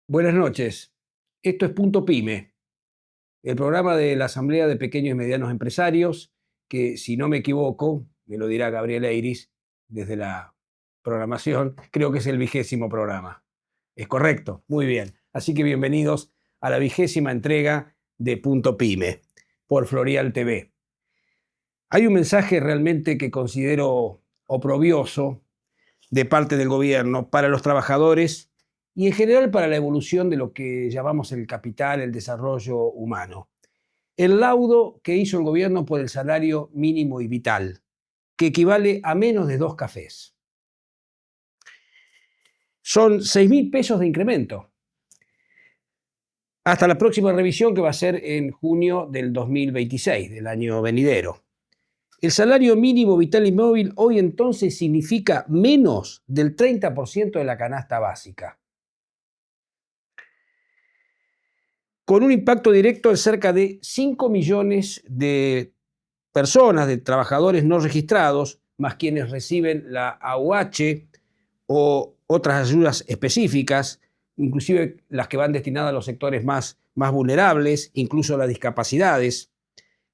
Buenas noches. Esto es Punto Pyme, el programa de la Asamblea de Pequeños y Medianos Empresarios, que si no me equivoco, me lo dirá Gabriela Iris desde la programación, creo que es el 20º programa. ¿Es correcto? Muy bien. Así que bienvenidos a la 20ª entrega de Punto Pyme por Florial TV. Hay un mensaje realmente que considero oprobioso de parte del gobierno para los trabajadores y en general para la evolución de lo que llamamos el capital, el desarrollo humano. El laudo que hizo el gobierno por el salario mínimo y vital, que equivale a menos de 2 cafés. Son 6.000 pesos de incremento. Hasta la próxima revisión, que va a ser en junio del 2026, del año venidero. El salario mínimo vital y móvil hoy entonces significa menos del 30% de la canasta básica, con un impacto directo de cerca de 5 millones de personas, de trabajadores no registrados, más quienes reciben la AUH o otras ayudas específicas, inclusive las que van destinadas a los sectores más vulnerables, incluso las discapacidades.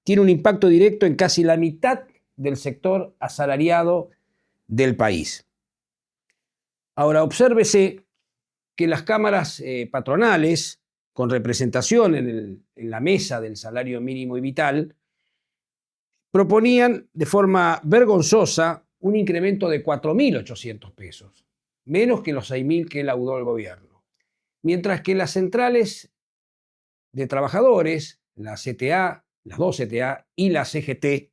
Tiene un impacto directo en casi la mitad del sector asalariado del país. Ahora, obsérvese que las cámaras patronales, con representación en la mesa del salario mínimo y vital, proponían de forma vergonzosa un incremento de 4.800 pesos, menos que los 6.000 que laudó el gobierno. Mientras que las centrales de trabajadores, la CTA, las dos CTA y la CGT,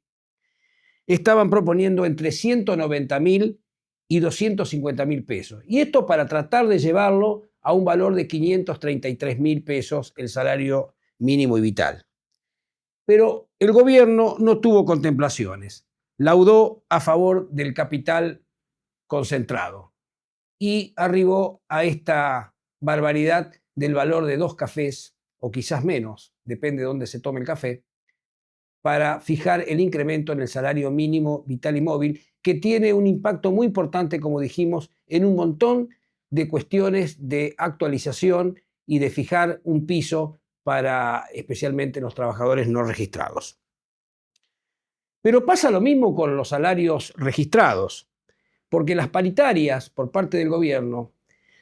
estaban proponiendo entre 190.000 y 250.000 pesos. Y esto para tratar de llevarlo a un valor de 533.000 pesos el salario mínimo y vital. Pero el gobierno no tuvo contemplaciones. Laudó a favor del capital concentrado y arribó a esta barbaridad del valor de 2 cafés, o quizás menos, depende de dónde se tome el café, para fijar el incremento en el salario mínimo vital y móvil, que tiene un impacto muy importante, como dijimos, en un montón de cuestiones de actualización y de fijar un piso para especialmente los trabajadores no registrados. Pero pasa lo mismo con los salarios registrados, porque las paritarias por parte del gobierno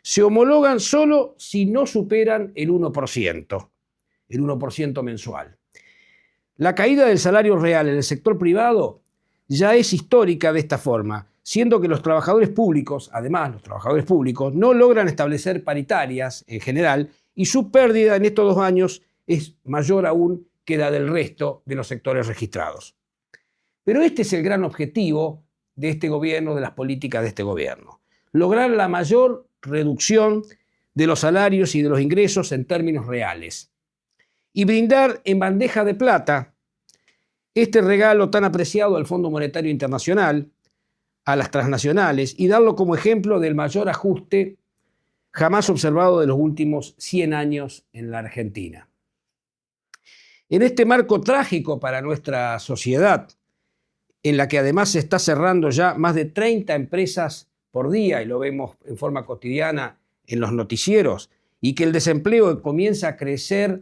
se homologan solo si no superan el 1% mensual. La caída del salario real en el sector privado ya es histórica de esta forma, siendo que los trabajadores públicos, además los trabajadores públicos, no logran establecer paritarias en general y su pérdida en estos 2 años es mayor aún que la del resto de los sectores registrados. Pero este es el gran objetivo de este gobierno, de las políticas de este gobierno: lograr la mayor reducción de los salarios y de los ingresos en términos reales y brindar en bandeja de plata este regalo tan apreciado al Fondo Monetario Internacional, a las transnacionales, y darlo como ejemplo del mayor ajuste jamás observado de los últimos 100 años en la Argentina. En este marco trágico para nuestra sociedad, en la que además se está cerrando ya más de 30 empresas por día, y lo vemos en forma cotidiana en los noticieros, y que el desempleo comienza a crecer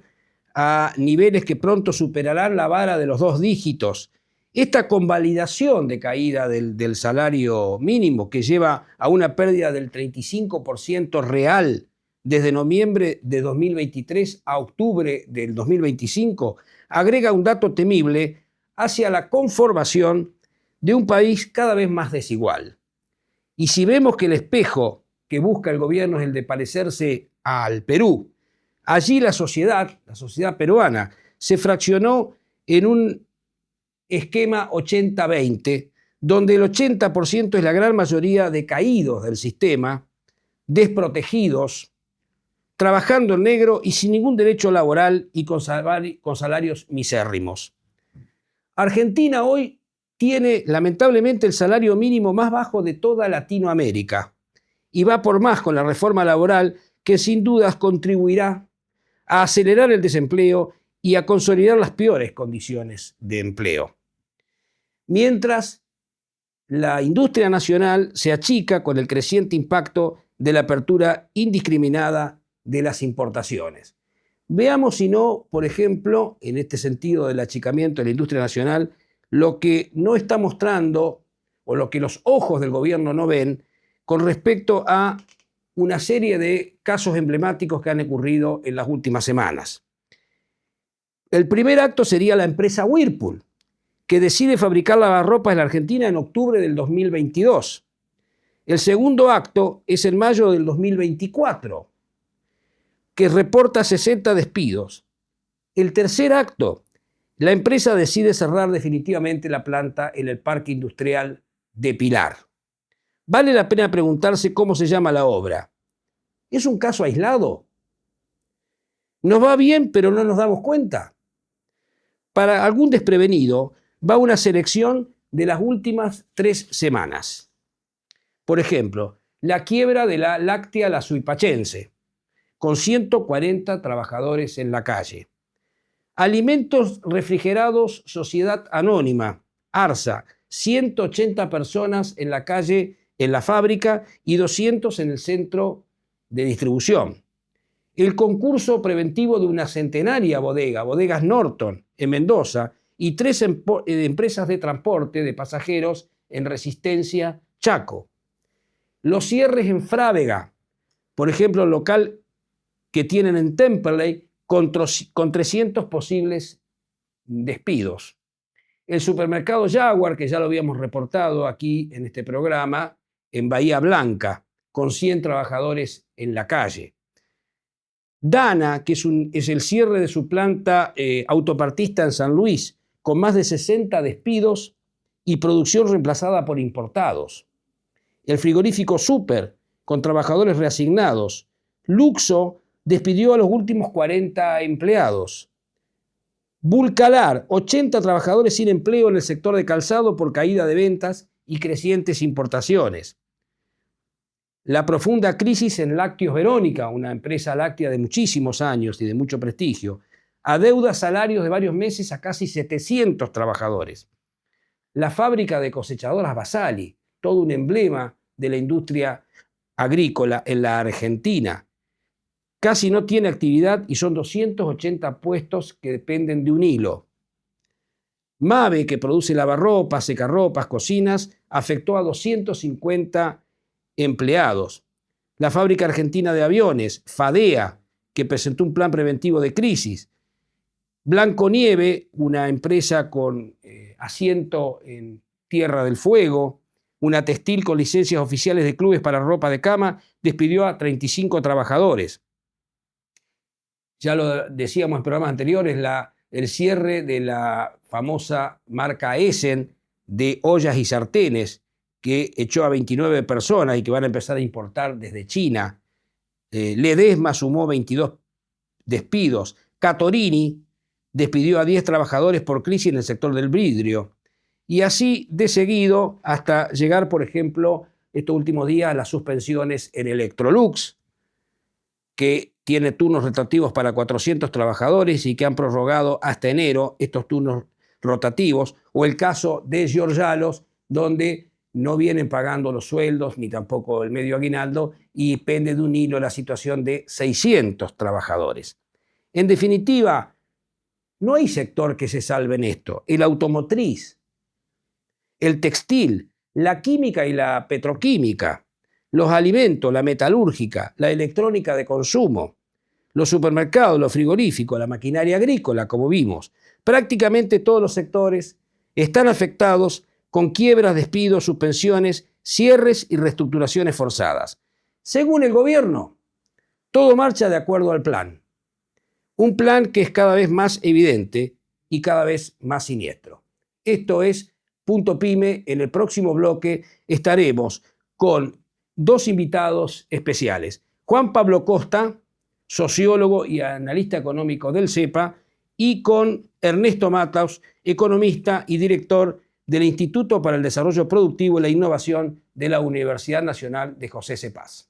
a niveles que pronto superarán la vara de los 2 dígitos, esta convalidación de caída del salario mínimo, que lleva a una pérdida del 35% real desde noviembre de 2023 a octubre del 2025, agrega un dato temible hacia la conformación de un país cada vez más desigual. Y si vemos que el espejo que busca el gobierno es el de parecerse al Perú, allí la sociedad peruana, se fraccionó en un esquema 80-20, donde el 80% es la gran mayoría de caídos del sistema, desprotegidos, trabajando en negro y sin ningún derecho laboral y con salarios misérrimos. Argentina hoy tiene lamentablemente el salario mínimo más bajo de toda Latinoamérica y va por más con la reforma laboral, que sin dudas contribuirá a acelerar el desempleo y a consolidar las peores condiciones de empleo. Mientras la industria nacional se achica con el creciente impacto de la apertura indiscriminada de las importaciones. Veamos si no, por ejemplo, en este sentido del achicamiento de la industria nacional, lo que no está mostrando o lo que los ojos del gobierno no ven con respecto a una serie de casos emblemáticos que han ocurrido en las últimas semanas. El primer acto sería la empresa Whirlpool, que decide fabricar lavarropas en la Argentina en octubre del 2022. El segundo acto es en mayo del 2024, que reporta 60 despidos. El tercer acto, la empresa decide cerrar definitivamente la planta en el Parque Industrial de Pilar. Vale la pena preguntarse cómo se llama la obra. ¿Es un caso aislado? Nos va bien, pero no nos damos cuenta. Para algún desprevenido, va una selección de las últimas 3 semanas. Por ejemplo, la quiebra de la láctea La Suipachense, con 140 trabajadores en la calle. Alimentos Refrigerados Sociedad Anónima, ARSA, 180 personas en la calle, en la fábrica, y 200 en el centro de distribución. El concurso preventivo de una centenaria bodega, Bodegas Norton, en Mendoza, y 3 empresas de transporte de pasajeros en Resistencia, Chaco. Los cierres en Frávega, por ejemplo, el local que tienen en Temperley, con 300 posibles despidos. El supermercado Jaguar, que ya lo habíamos reportado aquí en este programa, en Bahía Blanca, con 100 trabajadores en la calle. Dana, que es el cierre de su planta autopartista en San Luis, con más de 60 despidos y producción reemplazada por importados. El frigorífico Super, con trabajadores reasignados. Luxo despidió a los últimos 40 empleados. Vulcalar, 80 trabajadores sin empleo en el sector de calzado por caída de ventas y crecientes importaciones. La profunda crisis en Lácteos Verónica, una empresa láctea de muchísimos años y de mucho prestigio, adeuda salarios de varios meses a casi 700 trabajadores. La fábrica de cosechadoras Basali, todo un emblema de la industria agrícola en la Argentina, casi no tiene actividad y son 280 puestos que dependen de un hilo. Mave, que produce lavarropas, secarropas, cocinas, afectó a 250 empleados. La fábrica argentina de aviones, Fadea, que presentó un plan preventivo de crisis. Blanconieve, una empresa con asiento en Tierra del Fuego, una textil con licencias oficiales de clubes para ropa de cama, despidió a 35 trabajadores. Ya lo decíamos en programas anteriores, el cierre de la famosa marca Essen de ollas y sartenes, que echó a 29 personas y que van a empezar a importar desde China. Ledesma sumó 22 despidos. Catorini despidió a 10 trabajadores por crisis en el sector del vidrio. Y así de seguido hasta llegar, por ejemplo, estos últimos días a las suspensiones en Electrolux, que tiene turnos rotativos para 400 trabajadores y que han prorrogado hasta enero estos turnos rotativos, o el caso de Giorgialos, donde no vienen pagando los sueldos ni tampoco el medio aguinaldo y pende de un hilo la situación de 600 trabajadores. En definitiva, no hay sector que se salve en esto. El automotriz, el textil, la química y la petroquímica, los alimentos, la metalúrgica, la electrónica de consumo, los supermercados, los frigoríficos, la maquinaria agrícola, como vimos. Prácticamente todos los sectores están afectados con quiebras, despidos, suspensiones, cierres y reestructuraciones forzadas. Según el gobierno, todo marcha de acuerdo al plan. Un plan que es cada vez más evidente y cada vez más siniestro. Esto es Punto Pyme. En el próximo bloque estaremos con 2 invitados especiales. Juan Pablo Costa, sociólogo y analista económico del CEPA, y con Ernesto Mataus, economista y director del Instituto para el Desarrollo Productivo y la Innovación de la Universidad Nacional de José C. Paz.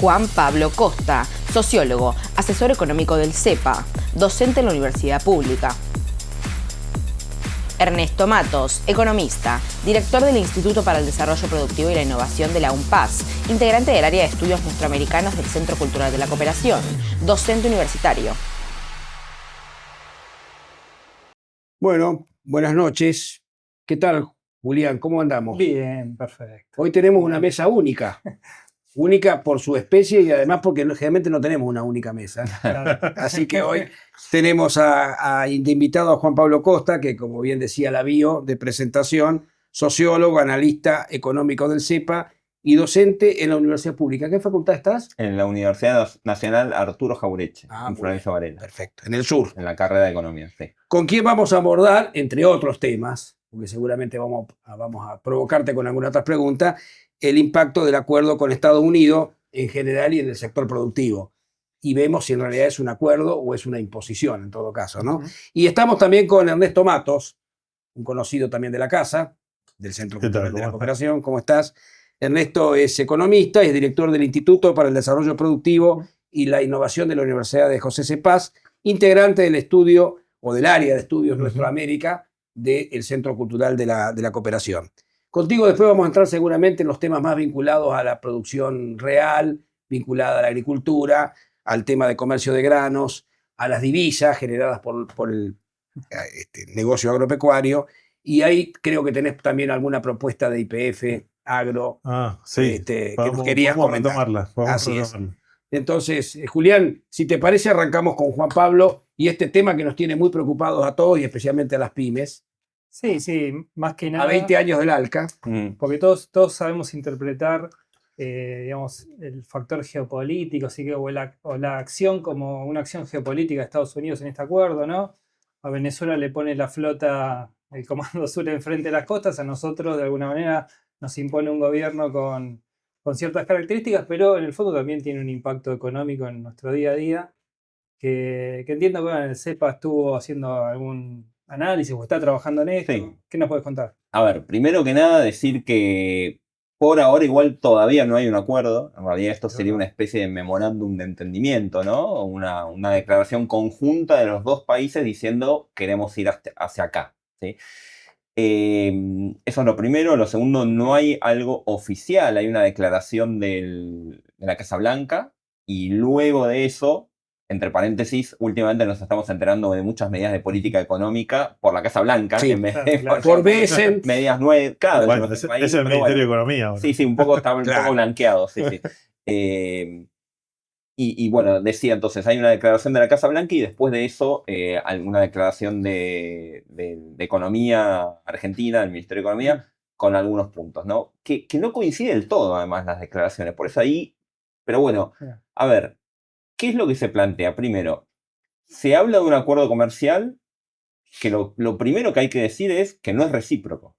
Juan Pablo Costa, sociólogo, asesor económico del CEPA, docente en la Universidad Pública. Ernesto Matos, economista, director del Instituto para el Desarrollo Productivo y la Innovación de la UNPAS, integrante del área de estudios nuestroamericanos del Centro Cultural de la Cooperación, docente universitario. Bueno, buenas noches. ¿Qué tal, Julián? ¿Cómo andamos? Bien, perfecto. Hoy tenemos una mesa única. Única por su especie y además porque generalmente no tenemos una única mesa. Así que hoy tenemos de invitado a Juan Pablo Costa, que como bien decía la bio de presentación, sociólogo, analista económico del CEPA y docente en la Universidad Pública. ¿En qué facultad estás? En la Universidad Nacional Arturo Jauretche, en Florencio Varela. Perfecto, en el sur. En la carrera de Economía, sí. ¿Con quién vamos a abordar, entre otros temas, porque seguramente vamos a provocarte con alguna otra pregunta, el impacto del acuerdo con Estados Unidos en general y en el sector productivo? Y vemos si en realidad es un acuerdo o es una imposición, en todo caso, ¿no? Y estamos también con Ernesto Matos, un conocido también de la casa, del Centro Cultural de la Cooperación. ¿Cómo estás? Ernesto es economista, es director del Instituto para el Desarrollo Productivo y la Innovación de la Universidad de José C. Paz, integrante del estudio o del área de estudios Nuestroamérica del Centro Cultural de la Cooperación. Contigo después vamos a entrar seguramente en los temas más vinculados a la producción real, vinculada a la agricultura, al tema de comercio de granos, a las divisas generadas por el negocio agropecuario. Y ahí creo que tenés también alguna propuesta de YPF, agro, sí. que nos querías comentar. Vamos a retomarla. Entonces, Julián, si te parece, arrancamos con Juan Pablo y este tema que nos tiene muy preocupados a todos y especialmente a las pymes. Sí, más que nada. A 20 años del ALCA. Porque todos sabemos interpretar, digamos, el factor geopolítico, así que, o la acción como una acción geopolítica de Estados Unidos en este acuerdo, ¿no? A Venezuela le pone la flota, el Comando Sur enfrente de las costas, a nosotros de alguna manera nos impone un gobierno con ciertas características, pero en el fondo también tiene un impacto económico en nuestro día a día, que entiendo que el CEPA estuvo haciendo algún análisis o está trabajando en esto. Sí. ¿Qué nos puedes contar? A ver, primero que nada decir que por ahora igual todavía no hay un acuerdo. En realidad esto sería una especie de memorándum de entendimiento, ¿no? Una declaración conjunta de los dos países diciendo queremos ir hacia acá, ¿sí? Eso es lo primero. Lo segundo, no hay algo oficial. Hay una declaración de la Casa Blanca y luego de eso, entre paréntesis, últimamente nos estamos enterando de muchas medidas de política económica por la Casa Blanca. Sí, en vez de por veces. medidas nuevas. Claro, Bueno, es el Ministerio de Economía. Ahora. Sí, un poco está un poco blanqueado. Sí. Y bueno, decía entonces, hay una declaración de la Casa Blanca y después de eso alguna declaración de Economía Argentina, del Ministerio de Economía, con algunos puntos, ¿no? Que no coincide del todo, además, las declaraciones. Por eso ahí, pero bueno, a ver, ¿qué es lo que se plantea? Primero, se habla de un acuerdo comercial que lo primero que hay que decir es que no es recíproco.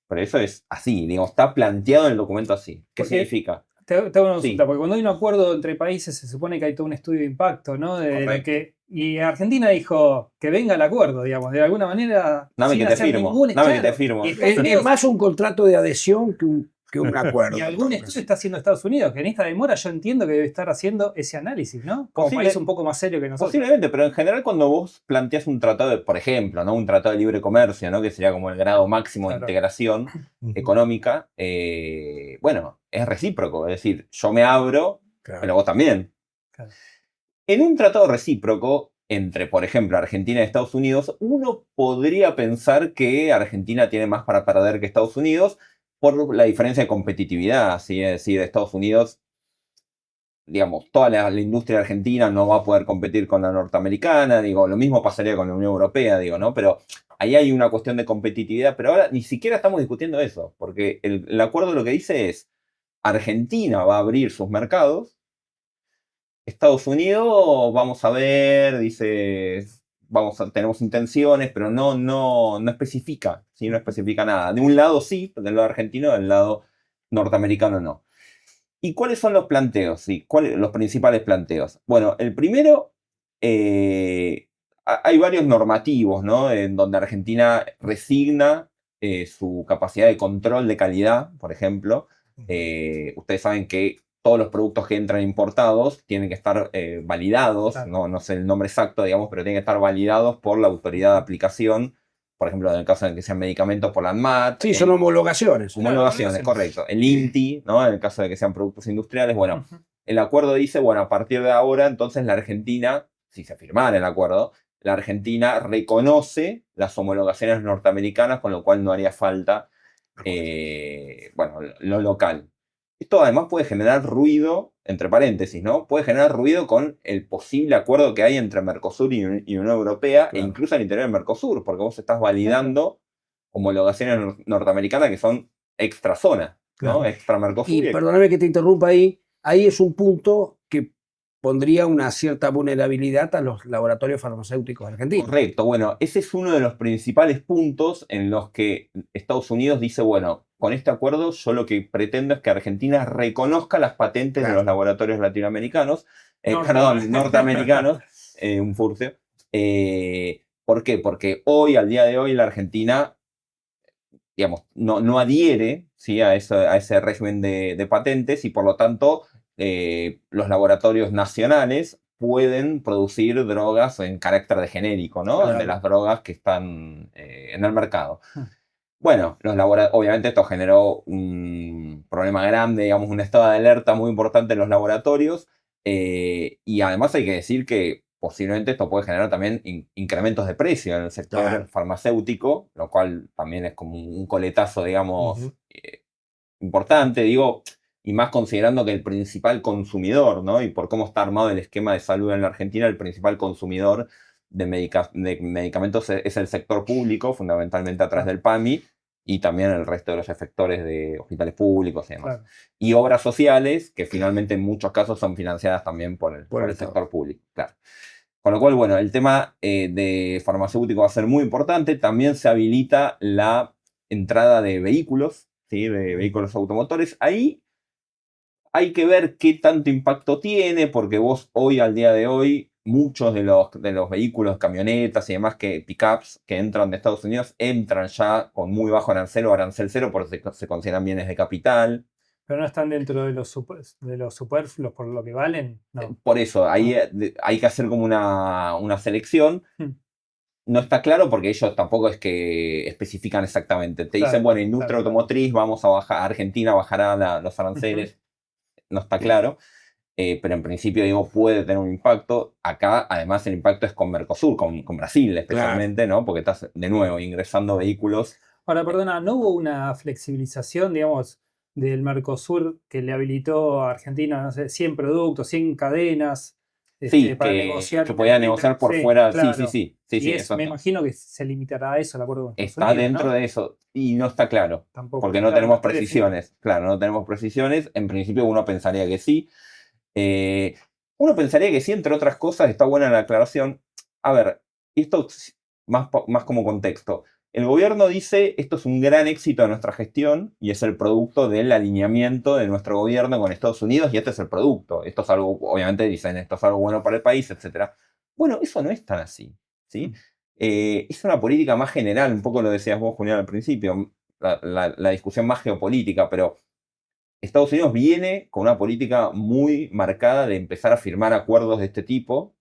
Pero eso es así, digamos, está planteado en el documento así. ¿Qué significa? Te hago una consulta, porque cuando hay un acuerdo entre países se supone que hay todo un estudio de impacto, ¿no? Y Argentina dijo que venga el acuerdo, digamos, de alguna manera. Dame que te firmo. Es más un contrato de adhesión que un acuerdo. Y algún estudio está haciendo Estados Unidos, que en esta demora yo entiendo que debe estar haciendo ese análisis, ¿no? Como país un poco más serio que nosotros. Posiblemente, pero en general cuando vos planteas un tratado, por ejemplo, ¿no? Un tratado de libre comercio, ¿no? Que sería como el grado máximo de integración económica, bueno, es recíproco, es decir, yo me abro, pero vos también. Claro. En un tratado recíproco entre, por ejemplo, Argentina y Estados Unidos, uno podría pensar que Argentina tiene más para perder que Estados Unidos, por la diferencia de competitividad, ¿sí? Es decir, Estados Unidos, digamos, toda la industria argentina no va a poder competir con la norteamericana, digo, lo mismo pasaría con la Unión Europea, digo, ¿no? Pero ahí hay una cuestión de competitividad, pero ahora ni siquiera estamos discutiendo eso, porque el acuerdo lo que dice es, Argentina va a abrir sus mercados, Estados Unidos, vamos a ver, dice, tenemos intenciones, pero no especifica, ¿sí? No especifica nada. De un lado sí, del lado argentino, del lado norteamericano no. ¿Y cuáles son los planteos? ¿Sí? Los principales planteos? Bueno, el primero, hay varios normativos, ¿no? En donde Argentina resigna su capacidad de control de calidad, por ejemplo. Ustedes saben que todos los productos que entran importados tienen que estar validados, claro. No sé el nombre exacto, digamos, pero tienen que estar validados por la autoridad de aplicación por ejemplo, en el caso de que sean medicamentos por la ANMAT. Sí, son homologaciones. Homologaciones, correcto. El INTI, ¿no? En el caso de que sean productos industriales. Bueno, el acuerdo dice, bueno, a partir de ahora, entonces la Argentina, si se firmara el acuerdo, la Argentina reconoce las homologaciones norteamericanas, con lo cual no haría falta, bueno, lo local. Esto además puede generar ruido, entre paréntesis, ¿no? Puede generar ruido con el posible acuerdo que hay entre Mercosur y Unión Europea, e incluso al interior del Mercosur, porque vos estás validando homologaciones norteamericanas que son extra zona, ¿no? Extra Mercosur. Y perdóname que te interrumpa ahí es un punto que pondría una cierta vulnerabilidad a los laboratorios farmacéuticos argentinos. Correcto, bueno, ese es uno de los principales puntos en los que Estados Unidos dice, bueno, con este acuerdo yo lo que pretendo es que Argentina reconozca las patentes de los laboratorios latinoamericanos, norteamericanos, un furcio. ¿Por qué? Porque hoy, al día de hoy, la Argentina, digamos, no adhiere, ¿sí?, a ese régimen de patentes, y por lo tanto los laboratorios nacionales pueden producir drogas en carácter de genérico, ¿no? Claro. De las drogas que están en el mercado. Bueno, obviamente esto generó un problema grande, digamos, un estado de alerta muy importante en los laboratorios, y además hay que decir que posiblemente esto puede generar también incrementos de precio en el sector farmacéutico, lo cual también es como un coletazo, digamos, importante, digo, y más considerando que el principal consumidor, ¿no? Y por cómo está armado el esquema de salud en la Argentina, el principal consumidor de medicamentos es el sector público, fundamentalmente a través del PAMI, y también el resto de los efectores de hospitales públicos y demás. Claro. Y obras sociales, que finalmente en muchos casos son financiadas también por el sector público. Claro. Con lo cual, bueno, el tema de farmacéutico va a ser muy importante. También se habilita la entrada de vehículos, ¿sí?, de vehículos automotores. Ahí hay que ver qué tanto impacto tiene, porque vos hoy, al día de hoy, muchos de los vehículos, camionetas y demás, pickups que entran de Estados Unidos, entran ya con muy bajo arancel o arancel cero, porque se consideran bienes de capital. ¿Pero no están dentro de los superfluos por lo que valen? No. Por eso, ahí hay que hacer como una selección. No está claro porque ellos tampoco es que especifican exactamente. Te dicen, bueno, industria automotriz, vamos a bajar, Argentina bajará los aranceles. No está claro, pero en principio, digo, puede tener un impacto. Acá, además, el impacto es con Mercosur, con Brasil especialmente, ¿no? Porque estás, de nuevo, ingresando vehículos. Ahora, perdona, ¿no hubo una flexibilización, digamos, del Mercosur que le habilitó a Argentina, no sé, 100 productos, 100 cadenas? Para negociar. Que podía negociar por fuera. Claro. Sí, me imagino que se limitará a eso el acuerdo con Estados Unidos, dentro de eso, y no está claro. Tampoco. Porque no tenemos precisiones. Claro, no tenemos precisiones. En principio uno pensaría que sí. Uno pensaría que sí, entre otras cosas, está buena la aclaración. A ver, esto más como contexto. El gobierno dice, esto es un gran éxito de nuestra gestión y es el producto del alineamiento de nuestro gobierno con Estados Unidos, y este es el producto. Esto es algo, obviamente dicen, esto es algo bueno para el país, etc. Bueno, eso no es tan así, ¿sí? Es una política más general, un poco lo decías vos, Julián, al principio, la discusión más geopolítica, pero Estados Unidos viene con una política muy marcada de empezar a firmar acuerdos de este tipo,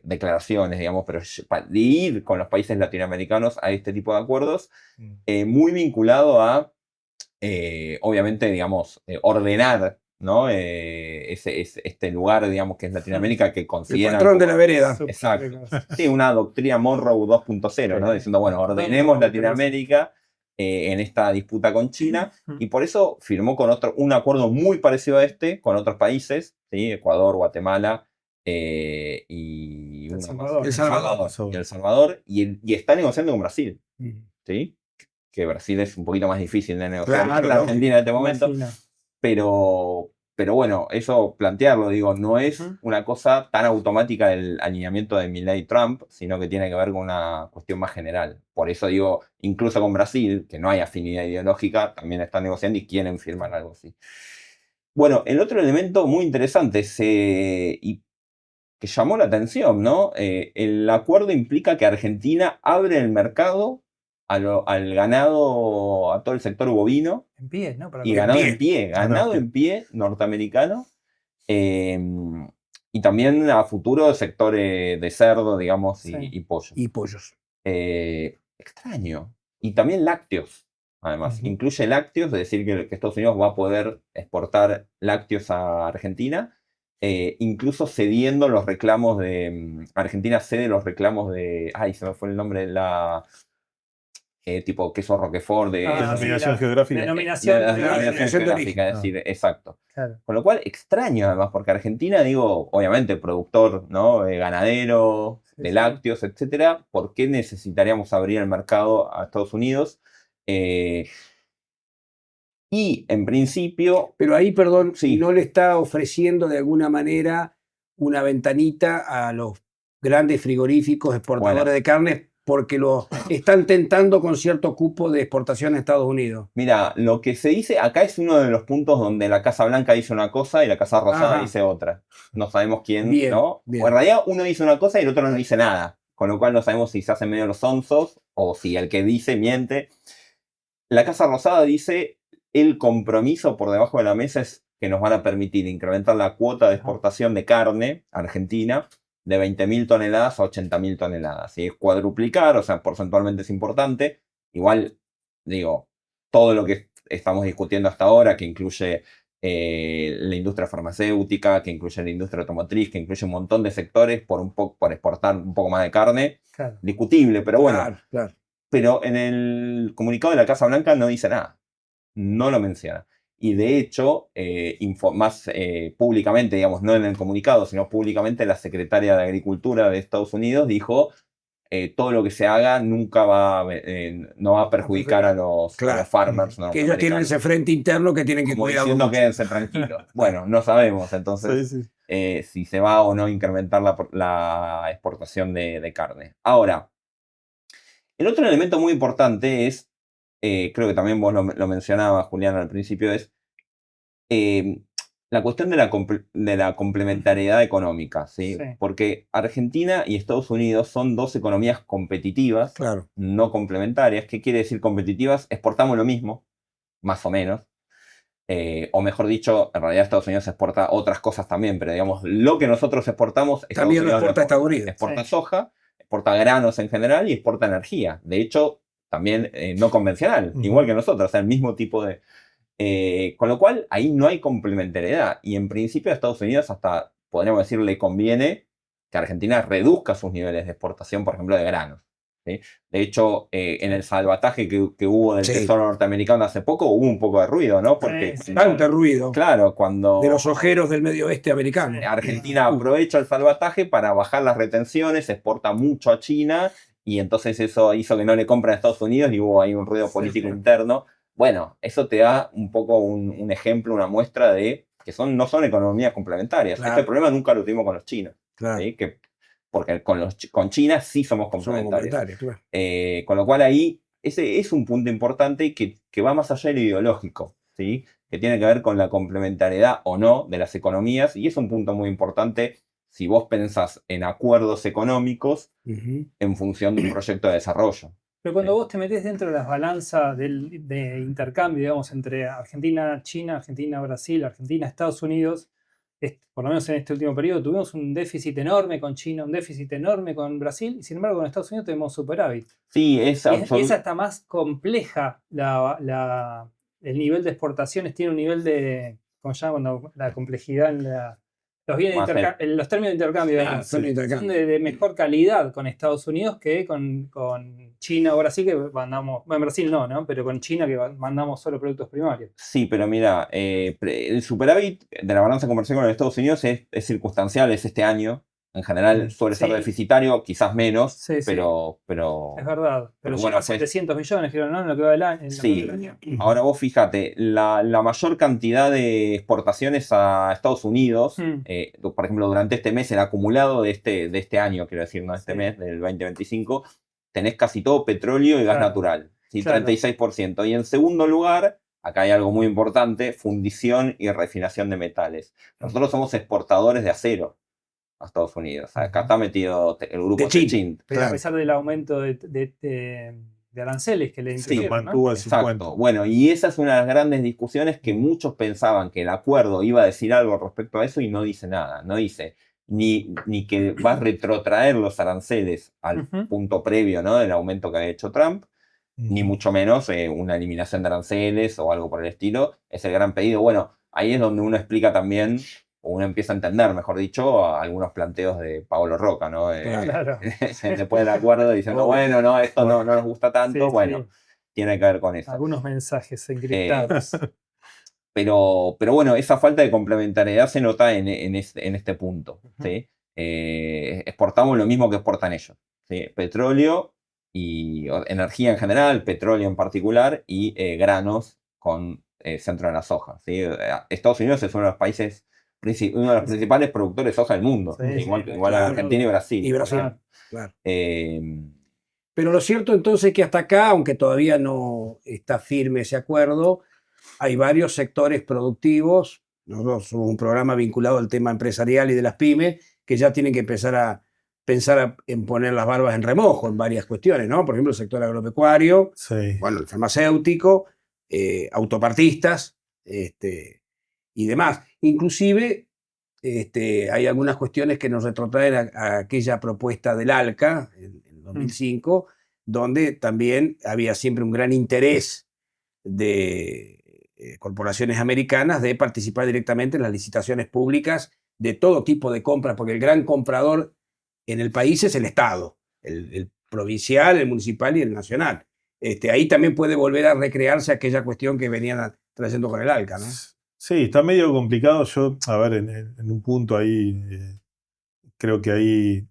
declaraciones, digamos, pero de ir con los países latinoamericanos a este tipo de acuerdos, muy vinculado a, obviamente, digamos, ordenar, ¿no? Este lugar, digamos, que es Latinoamérica, que consideran... El patrón de la vereda. Exacto. Sí, una doctrina Monroe 2.0, ¿no? Diciendo, bueno, ordenemos Latinoamérica en esta disputa con China, y por eso firmó con un acuerdo muy parecido a este, con otros países, ¿sí? Ecuador, Guatemala, y El Salvador. Y está negociando con Brasil, ¿sí? Que Brasil es un poquito más difícil de negociar que la Argentina en este momento, pero bueno, eso plantearlo, digo, no es una cosa tan automática del alineamiento de Milei y Trump, sino que tiene que ver con una cuestión más general. Por eso digo, incluso con Brasil, que no hay afinidad ideológica, también están negociando y quieren firmar algo así. Bueno, el otro elemento muy interesante y que llamó la atención, ¿no? El acuerdo implica que Argentina abre el mercado al ganado, a todo el sector bovino. En pie, ¿no? Y ganado en pie norteamericano. Y también a futuro el sector de cerdo, digamos, y pollo. Y pollos. extraño. Y también lácteos, además. Incluye lácteos, es decir, que Estados Unidos va a poder exportar lácteos a Argentina, incluso cediendo los reclamos de... Argentina cede los reclamos de... Ay, se me fue el nombre de la... tipo queso Roquefort de... Denominación geográfica. Denominación geográfica, es decir, exacto. Claro. Con lo cual, extraño además, porque Argentina, digo, obviamente, productor, ¿no? Ganadero, de lácteos, etcétera, ¿por qué necesitaríamos abrir el mercado a Estados Unidos? Y en principio... Pero ahí, perdón, Sí. no le está ofreciendo de alguna manera una ventanita a los grandes frigoríficos exportadores Bueno. de carne porque lo están tentando con cierto cupo de exportación a Estados Unidos. Mira, lo que se dice acá es uno de los puntos donde la Casa Blanca dice una cosa y la Casa Rosada Ajá. dice otra. No sabemos quién, Bien, ¿no? bien. O en realidad uno dice una cosa y el otro no dice nada. Con lo cual no sabemos si se hacen medio los sonsos o si el que dice miente. La Casa Rosada dice el compromiso por debajo de la mesa es que nos van a permitir incrementar la cuota de exportación de carne a Argentina de 20.000 toneladas a 80.000 toneladas. Y es cuadruplicar, o sea, porcentualmente es importante. Igual, digo, todo lo que estamos discutiendo hasta ahora, que incluye la industria farmacéutica, que incluye la industria automotriz, que incluye un montón de sectores por exportar un poco más de carne, Claro. discutible, pero bueno. Claro, claro. Pero en el comunicado de la Casa Blanca no dice nada. No lo menciona. Y de hecho, más públicamente, digamos, no en el comunicado, sino públicamente, la secretaria de Agricultura de Estados Unidos dijo todo lo que se haga nunca no va a perjudicar a los farmers. Que ellos tienen ese frente interno que tienen que como cuidar. diciendo quédense tranquilos. Bueno, no sabemos entonces Sí, sí. si se va o no a incrementar la exportación de carne. Ahora, el otro elemento muy importante es, creo que también vos lo mencionabas, Julián, al principio, es la cuestión de la complementariedad económica, ¿sí? Sí. Porque Argentina y Estados Unidos son dos economías competitivas, Claro. no complementarias. ¿Qué quiere decir competitivas? Exportamos lo mismo, más o menos. O mejor dicho, en realidad Estados Unidos exporta otras cosas también, pero digamos, lo que nosotros exportamos, También lo exporta Estados Unidos. Exporta Sí. soja, exporta granos en general y exporta energía. De hecho, también no convencional, igual que nosotros, o sea, el mismo tipo de... con lo cual, ahí no hay complementariedad. Y en principio a Estados Unidos hasta, podríamos decir, le conviene que Argentina reduzca sus niveles de exportación, por ejemplo, de granos. ¿Sí? De hecho, en el salvataje que hubo del Tesoro norteamericano hace poco, hubo un poco de ruido, ¿no? Porque tanto ruido. Claro, cuando... De los ojeros del medio oeste americano. Argentina aprovecha el salvataje para bajar las retenciones, exporta mucho a China, y entonces eso hizo que no le compren a Estados Unidos y hubo ahí un ruido político interno. Bueno, eso te da un poco un ejemplo, una muestra de que no son economías complementarias. Claro. Este problema nunca lo tuvimos con los chinos. Claro. ¿Sí? Porque con China sí somos complementarios. Claro. Con lo cual ahí ese es un punto importante que va más allá de lo ideológico, ¿sí? Que tiene que ver con la complementariedad o no de las economías, y es un punto muy importante si vos pensás en acuerdos económicos en función de un proyecto de desarrollo. Pero cuando vos te metés dentro de las balanzas de intercambio, digamos, entre Argentina, China, Argentina, Brasil, Argentina, Estados Unidos, por lo menos en este último periodo tuvimos un déficit enorme con China, un déficit enorme con Brasil, y sin embargo con Estados Unidos tenemos superávit. Sí, y es hasta más compleja el nivel de exportaciones, tiene un nivel de, ¿cómo se llama? La complejidad en los bienes los términos de intercambio, son de mejor calidad con Estados Unidos que con China o Brasil, que mandamos, bueno, Brasil no, pero con China que mandamos solo productos primarios. Sí, pero mira, el superávit de la balanza comercial con los Estados Unidos es circunstancial, es este año. En general suele ser deficitario, quizás menos, pero... Es verdad, pero bueno, 700 millones, creo, ¿no? En lo que va del año. Sí, ahora vos fíjate, la mayor cantidad de exportaciones a Estados Unidos, por ejemplo, durante este mes, el acumulado de este año, quiero decir, no de este mes, del 2025, tenés casi todo petróleo y gas natural, ¿sí? 36%. Y en segundo lugar, acá hay algo muy importante, fundición y refinación de metales. Nosotros somos exportadores de acero a Estados Unidos. Acá está metido el grupo Techint. Pero a pesar del aumento de aranceles que le impusieron, mantuvo el 50. Exacto. Bueno, y esa es una de las grandes discusiones que muchos pensaban que el acuerdo iba a decir algo respecto a eso y no dice nada. No dice ni que va a retrotraer los aranceles al punto previo, ¿no?, del aumento que ha hecho Trump, ni mucho menos una eliminación de aranceles o algo por el estilo. Es el gran pedido. Bueno, ahí es donde uno explica también, o uno empieza a entender, mejor dicho, algunos planteos de Paolo Roca, ¿no? Claro. Después del acuerdo diciendo, bueno, no, esto no nos gusta tanto, Sí, bueno, sí. tiene que ver con eso. Algunos mensajes encriptados. Pero bueno, esa falta de complementariedad se nota en este punto, ¿sí? Exportamos lo mismo que exportan ellos, ¿sí? Petróleo y energía en general, petróleo en particular, y granos con centro en la soja, ¿sí? Estados Unidos es uno de los países, uno de los principales productores de soja del mundo, Sí, igual a Argentina y Brasil. Y Brasil, Claro. claro. Pero lo cierto entonces es que hasta acá, aunque todavía no está firme ese acuerdo, hay varios sectores productivos. Nosotros somos un programa vinculado al tema empresarial y de las pymes que ya tienen que empezar a pensar en poner las barbas en remojo en varias cuestiones, ¿no? Por ejemplo, el sector agropecuario, Sí. bueno, el farmacéutico, autopartistas y demás. Inclusive hay algunas cuestiones que nos retrotraen a aquella propuesta del ALCA en 2005, donde también había siempre un gran interés de corporaciones americanas de participar directamente en las licitaciones públicas de todo tipo de compras, porque el gran comprador en el país es el Estado, el provincial, el municipal y el nacional. Ahí también puede volver a recrearse aquella cuestión que venían trayendo con el ALCA, ¿no? Sí, está medio complicado. Yo, a ver, en un punto ahí, creo que ahí,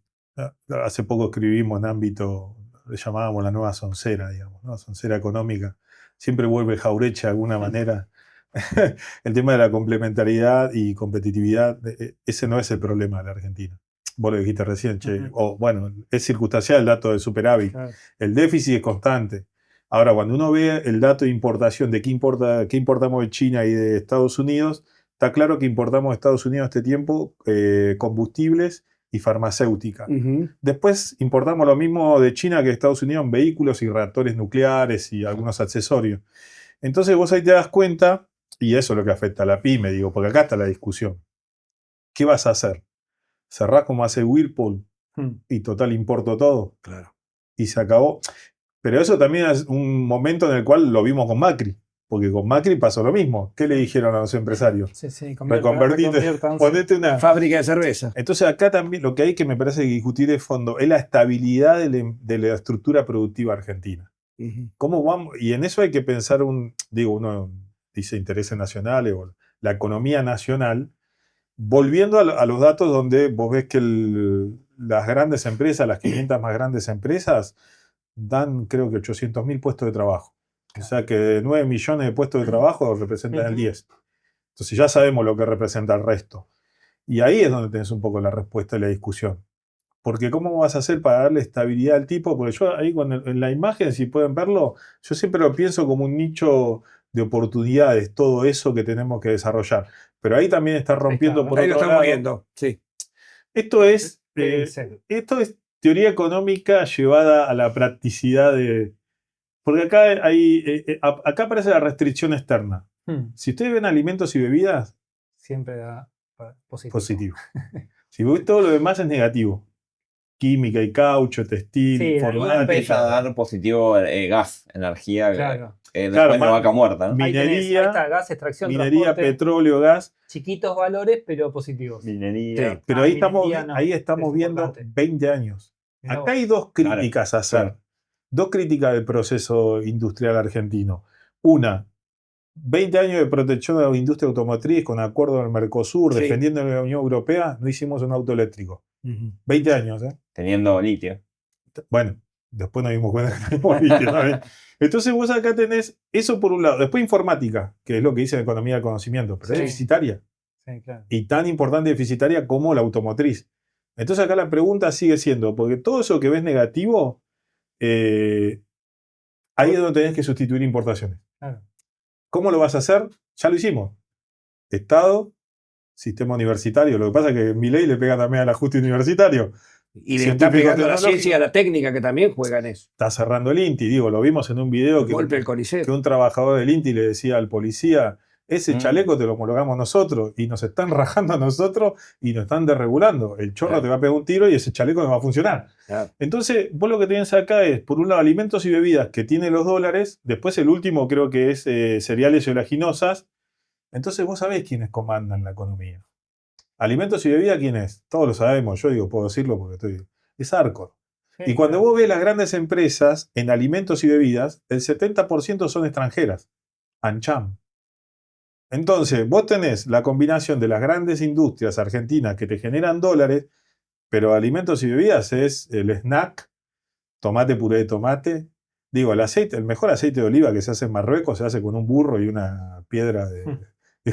hace poco escribimos en ámbito, le llamábamos la nueva soncera, digamos, ¿no? Soncera económica. Siempre vuelve Jauretche de alguna manera. El tema de la complementariedad y competitividad, ese no es el problema de la Argentina. Vos lo dijiste recién, che. O bueno, es circunstancial el dato de superávit. Claro. El déficit es constante. Ahora, cuando uno ve el dato de importación de qué importamos de China y de Estados Unidos, está claro que importamos de Estados Unidos este tiempo combustibles y farmacéutica. Después importamos lo mismo de China que de Estados Unidos en vehículos y reactores nucleares y algunos accesorios. Entonces vos ahí te das cuenta, y eso es lo que afecta a la pyme, digo, porque acá está la discusión. ¿Qué vas a hacer? ¿Cerrás como hace Whirlpool y total importo todo? Claro. Y se acabó. Pero eso también es un momento en el cual lo vimos con Macri, porque con Macri pasó lo mismo. ¿Qué le dijeron a los empresarios? Sí, Ponete una fábrica de cerveza. Entonces acá también lo que hay que me parece que discutir de fondo es la estabilidad de la estructura productiva argentina. ¿Cómo vamos? Y en eso hay que pensar uno dice intereses nacionales o la economía nacional, volviendo a los datos donde vos ves que las grandes empresas, las 500 más grandes empresas, dan creo que 800.000 puestos de trabajo. O sea que de 9 millones de puestos de trabajo representan el 10. Entonces ya sabemos lo que representa el resto. Y ahí es donde tenés un poco la respuesta de la discusión. Porque ¿cómo vas a hacer para darle estabilidad al tipo? Porque yo ahí en la imagen, si pueden verlo, yo siempre lo pienso como un nicho de oportunidades, todo eso que tenemos que desarrollar. Pero ahí también está rompiendo por ahí otro lo lado. estamos viendo, sí. Esto es teoría económica llevada a la practicidad de... Porque acá aparece la restricción externa. Si ustedes ven alimentos y bebidas... Siempre da positivo. Si ves todo lo demás es negativo. Química y caucho, textil, informática. Empieza a dar positivo gas, energía, claro. Después de vaca muerta, ¿no? Minería, ahí está, gas, extracción, minería, petróleo, gas. Chiquitos valores, pero positivos. Minería. Sí, pero ahí estamos viendo 20 años. Acá hay dos críticas a hacer. Claro. Dos críticas del proceso industrial argentino. Una, 20 años de protección de la industria automotriz con acuerdo del Mercosur, defendiendo a la Unión Europea, no hicimos un auto eléctrico. 20 años, ¿eh? Teniendo litio. Bueno, después nos dimos cuenta que tenemos litio también. Entonces vos acá tenés eso por un lado. Después informática, que es lo que dice la economía del conocimiento, pero es deficitaria. Sí, claro. Y tan importante deficitaria como la automotriz. Entonces acá la pregunta sigue siendo, porque todo eso que ves negativo, ahí es donde tenés que sustituir importaciones. Claro. ¿Cómo lo vas a hacer? Ya lo hicimos. Estado, sistema universitario. Lo que pasa es que Milei le pega también al ajuste universitario. Y le está pegando a la ciencia y a la técnica, que también juegan eso. Está cerrando el INTI. Digo, lo vimos en un video que un trabajador del INTI le decía al policía, Ese chaleco te lo homologamos nosotros y nos están rajando a nosotros y nos están desregulando. El chorro te va a pegar un tiro y ese chaleco no va a funcionar. Entonces, vos lo que tenés acá es, por un lado, alimentos y bebidas que tiene los dólares. Después el último creo que es cereales y oleaginosas. Entonces vos sabés quiénes comandan la economía. Alimentos y bebidas, ¿quién es? Todos lo sabemos. Yo digo, puedo decirlo porque es Arcor. Sí, y cuando vos ves las grandes empresas en alimentos y bebidas, el 70% son extranjeras. AmCham. Entonces, vos tenés la combinación de las grandes industrias argentinas que te generan dólares, pero alimentos y bebidas es el snack, tomate, puré de tomate. Digo, el aceite, el mejor aceite de oliva que se hace en Marruecos se hace con un burro y una piedra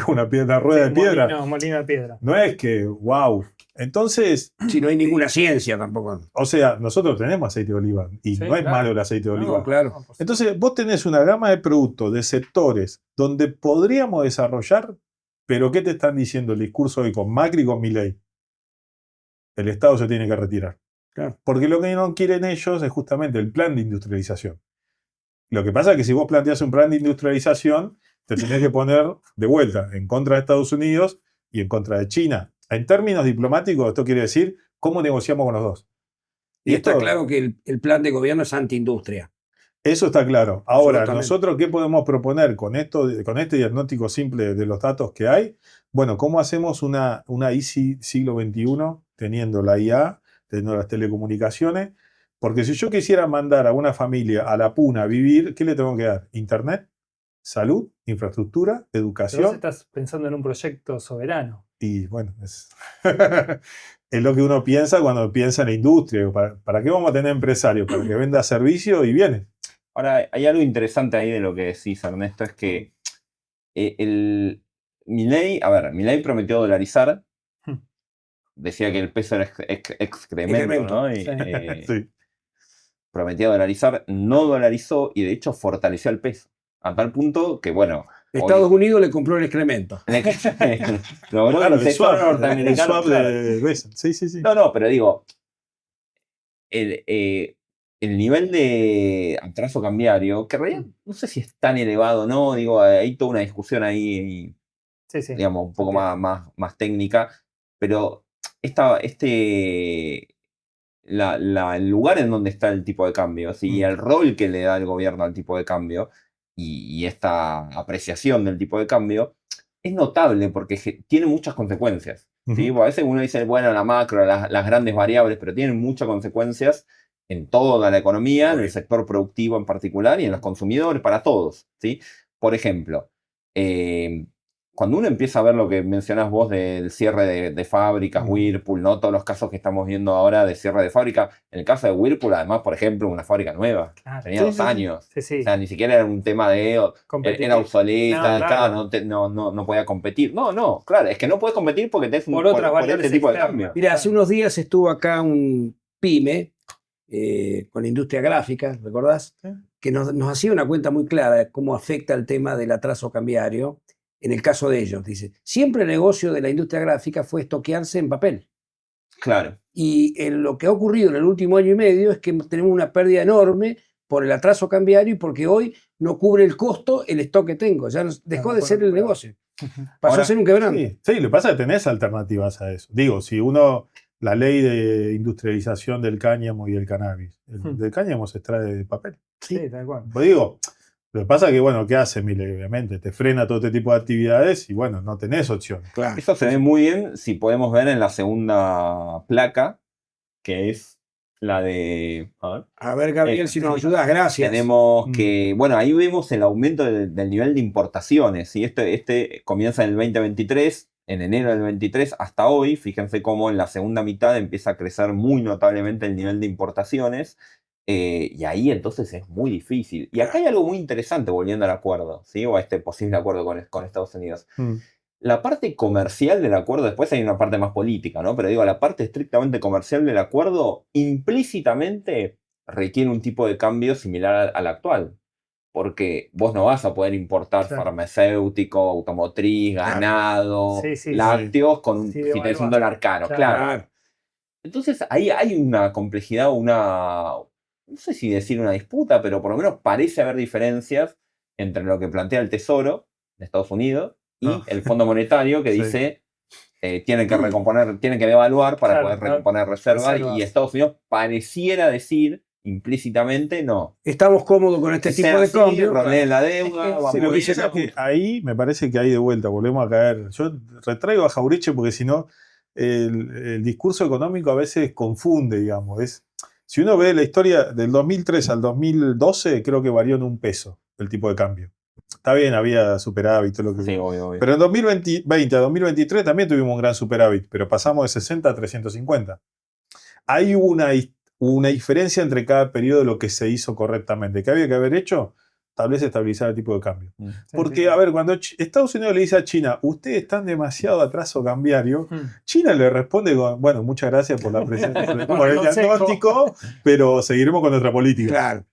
una rueda de piedra. Molino de piedra. No es que, wow. Entonces. Si no hay ninguna ciencia tampoco. O sea, nosotros tenemos aceite de oliva y no es malo el aceite de oliva. No, claro. Entonces, vos tenés una gama de productos, de sectores, donde podríamos desarrollar, pero ¿qué te están diciendo el discurso hoy con Macri y con Milei? El Estado se tiene que retirar. Claro. Porque lo que no quieren ellos es justamente el plan de industrialización. Lo que pasa es que si vos planteás un plan de industrialización, te tenés que poner de vuelta en contra de Estados Unidos y en contra de China. En términos diplomáticos, esto quiere decir cómo negociamos con los dos. Y está claro que el plan de gobierno es antiindustria. Eso está claro. Ahora, nosotros, ¿qué podemos proponer con este diagnóstico simple de los datos que hay? Bueno, ¿cómo hacemos una ICI siglo XXI teniendo la IA, teniendo las telecomunicaciones? Porque si yo quisiera mandar a una familia a la puna a vivir, ¿qué le tengo que dar? Internet, salud, infraestructura, educación. Vos estás pensando en un proyecto soberano. Y bueno, es lo que uno piensa cuando piensa en la industria. ¿Para qué vamos a tener empresarios? Para que venda servicios y bienes. Ahora, hay algo interesante ahí de lo que decís, Ernesto, es que Milei prometió dolarizar. Decía que el peso era excremento, ¿no? Y, sí. Prometió dolarizar, no dolarizó y de hecho fortaleció el peso. A tal punto que, bueno. Estados Unidos le compró el excremento. Logró claro, el swap norteamericano. Sí. No, pero digo, el nivel de atraso cambiario, que en realidad no sé si es tan elevado o no, digo, hay toda una discusión ahí, digamos, un poco más técnica, pero el lugar en donde está el tipo de cambio, ¿sí? Y el rol que le da el gobierno al tipo de cambio y esta apreciación del tipo de cambio es notable porque tiene muchas consecuencias. ¿Sí? A veces uno dice, bueno, la macro, las grandes variables, pero tienen muchas consecuencias en toda la economía, en el sector productivo en particular y en los consumidores, para todos. ¿Sí? Por ejemplo, cuando uno empieza a ver lo que mencionás vos del cierre de fábricas, Whirlpool, ¿no? Todos los casos que estamos viendo ahora de cierre de fábrica. En el caso de Whirlpool, además, por ejemplo, una fábrica nueva. Claro. Tenía 2 años. Sí. O sea, ni siquiera era un tema de... Era obsoleta, no podía competir. No, claro, es que no puedes competir porque tenés por este tipo de cambio. Mira, hace unos días estuvo acá un pyme con la industria gráfica, ¿recordás? Sí. Que nos hacía una cuenta muy clara de cómo afecta el tema del atraso cambiario. En el caso de ellos, dice, siempre el negocio de la industria gráfica fue estoquearse en papel. Claro. Y lo que ha ocurrido en el último año y medio es que tenemos una pérdida enorme por el atraso cambiario y porque hoy no cubre el costo el stock que tengo. Ya dejó de ser el negocio. Pasó a ser un quebrante. Sí, lo que pasa es que tenés alternativas a eso. Digo, si la ley de industrialización del cáñamo y el cannabis, del cáñamo se extrae de papel. Sí, tal cual. Pues digo, lo que pasa es que, bueno, ¿qué hace Milei? Obviamente, te frena todo este tipo de actividades y, bueno, no tenés opciones. Claro. Eso se ve muy bien si podemos ver en la segunda placa, que es la de... A ver, Gabriel, si nos ayudas, gracias. Tenemos que, bueno, ahí vemos el aumento del nivel de importaciones. ¿Sí? Este comienza en el 2023, en enero del 23 hasta hoy. Fíjense cómo en la segunda mitad empieza a crecer muy notablemente el nivel de importaciones. Y ahí entonces es muy difícil. Y acá hay algo muy interesante volviendo al acuerdo, ¿sí? O a este posible acuerdo con Estados Unidos. La parte comercial del acuerdo, después hay una parte más política, ¿no? Pero digo, la parte estrictamente comercial del acuerdo implícitamente requiere un tipo de cambio similar al actual. Porque vos no vas a poder importar farmacéutico, automotriz, ganado, lácteos si tenés un dólar caro. Claro. Entonces ahí hay una complejidad, no sé si decir una disputa, pero por lo menos parece haber diferencias entre lo que plantea el Tesoro de Estados Unidos y No. el Fondo Monetario que Sí. dice tienen que recomponer, tienen que devaluar para Claro, poder claro. recomponer reservas, Reservas. y Estados Unidos pareciera decir implícitamente no. Estamos cómodos con este tipo de cambio. Roleen la deuda, Es que- vamos Sí, Como lo que dice pasa es que Caputo. ahí me parece que hay de vuelta, volvemos a caer. Yo retraigo a Jauretche porque si no, el discurso económico a veces confunde, digamos. Si uno ve la historia del 2003 al 2012, creo que varió en $1 el tipo de cambio. Está bien, había superávit, todo lo que Sí, obvio, obvio. Pero en 2020 a 2023 también tuvimos un gran superávit, pero pasamos de 60 a 350. Hay una diferencia entre cada periodo de lo que se hizo correctamente. ¿Qué había que haber hecho? Tal vez estabilizar el tipo de cambio. Mm. Porque, a ver, cuando Estados Unidos le dice a China, ustedes están demasiado atraso cambiario, Mm. China le responde con, bueno, muchas gracias por la presencia, por el consejo. diagnóstico, pero seguiremos con nuestra política. Claro.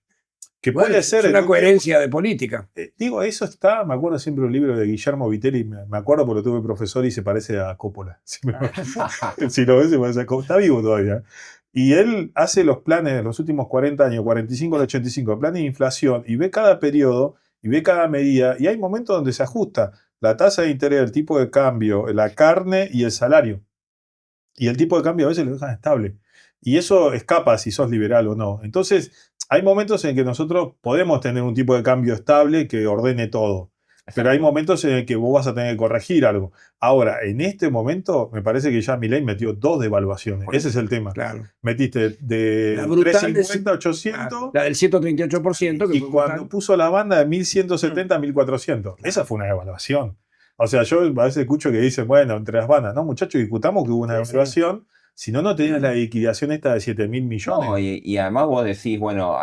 Que Bueno, puede ser... es una en un coherencia de política. Digo, eso está, me acuerdo siempre un libro de Guillermo Vitelli, me acuerdo porque lo tuve profesor y se parece a Coppola. Si lo ves, se parece a Coppola. Está vivo todavía. Y él hace los planes de los últimos 40 años, 45 al 85, planes de inflación, y ve cada periodo, y ve cada medida, y hay momentos donde se ajusta la tasa de interés, el tipo de cambio, la carne y el salario. Y el tipo de cambio a veces lo dejan estable. Y eso escapa si sos liberal o no. Entonces, hay momentos en que nosotros podemos tener un tipo de cambio estable que ordene todo. Pero hay momentos en que vos vas a tener que corregir algo. Ahora, en este momento, me parece que ya Milei metió 2 devaluaciones. Ese es el tema. Claro. Metiste de La brutal 350 a 800 La del 138%. Que y fue cuando brutal. puso la banda de 1170 a 1400. Esa fue una devaluación. O sea, yo a veces escucho que dicen, bueno, entre las bandas, no, muchachos, discutamos que hubo una Sí, devaluación. Si no, no tenías la liquidación esta de 7.000 millones. No, y además vos decís, bueno,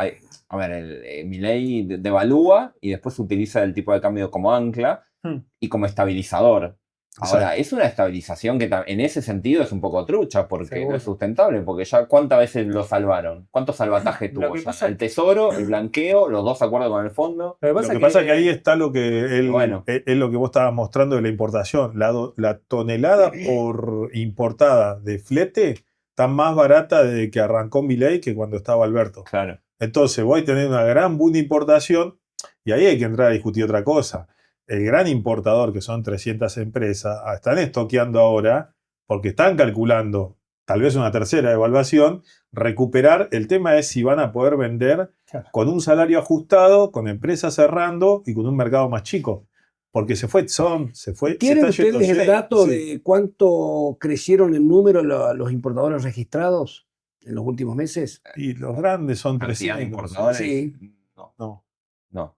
a ver, Milei devalúa y después utiliza el tipo de cambio como ancla Mm. y como estabilizador. Ahora, Exacto. es una estabilización que en ese sentido es un poco trucha, porque Seguro. no es sustentable, porque ya ¿cuántas veces lo salvaron? ¿Cuánto salvataje Lo tuvo que ya? pasa- El tesoro, el blanqueo, los dos acuerdos con el fondo. Lo que Lo pasa que pasa es que ahí está lo que él, Bueno. es lo que vos estabas mostrando de la importación. La tonelada por importada de flete está más barata desde que arrancó Milei que cuando estaba Alberto. Claro. Entonces voy a tener una gran boom de importación y ahí hay que entrar a discutir otra cosa. El gran importador, que son 300 empresas, están estoqueando ahora porque están calculando tal vez una tercera devaluación, recuperar. El tema es si van a poder vender Claro. con un salario ajustado, con empresas cerrando y con un mercado más chico. Porque se fue Exxon, se fue... ¿Tienen se está yendo ustedes el Shell. dato Sí. de cuánto crecieron en número los importadores registrados en los últimos meses? Y los grandes son Cantidad de 300. importadores. Sí. No, No. no.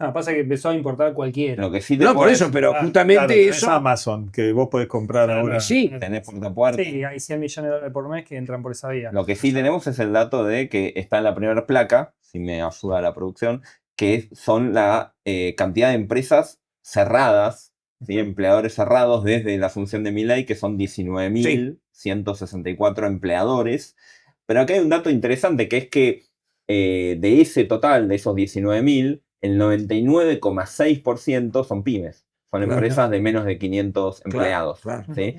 No, pasa que empezó a importar cualquiera. Lo que sí te No, por puedes- eso, pero Ah, justamente Claro, tenés eso. Amazon, que vos podés comprar Claro, ahora. Sí. tenés puerta a puerta. Sí, hay 100 millones de dólares por mes que entran por esa vía. Lo que sí tenemos es el dato de que está en la primera placa, si me ayuda la producción, que son la cantidad de empresas cerradas, ¿sí? Empleadores cerrados desde la asunción de Milei, que son 19.164 empleadores. Pero acá hay un dato interesante, que es que de ese total, de esos 19.000, el 99,6% son pymes. Son Claro. empresas de menos de 500 empleados. Claro. ¿Sí?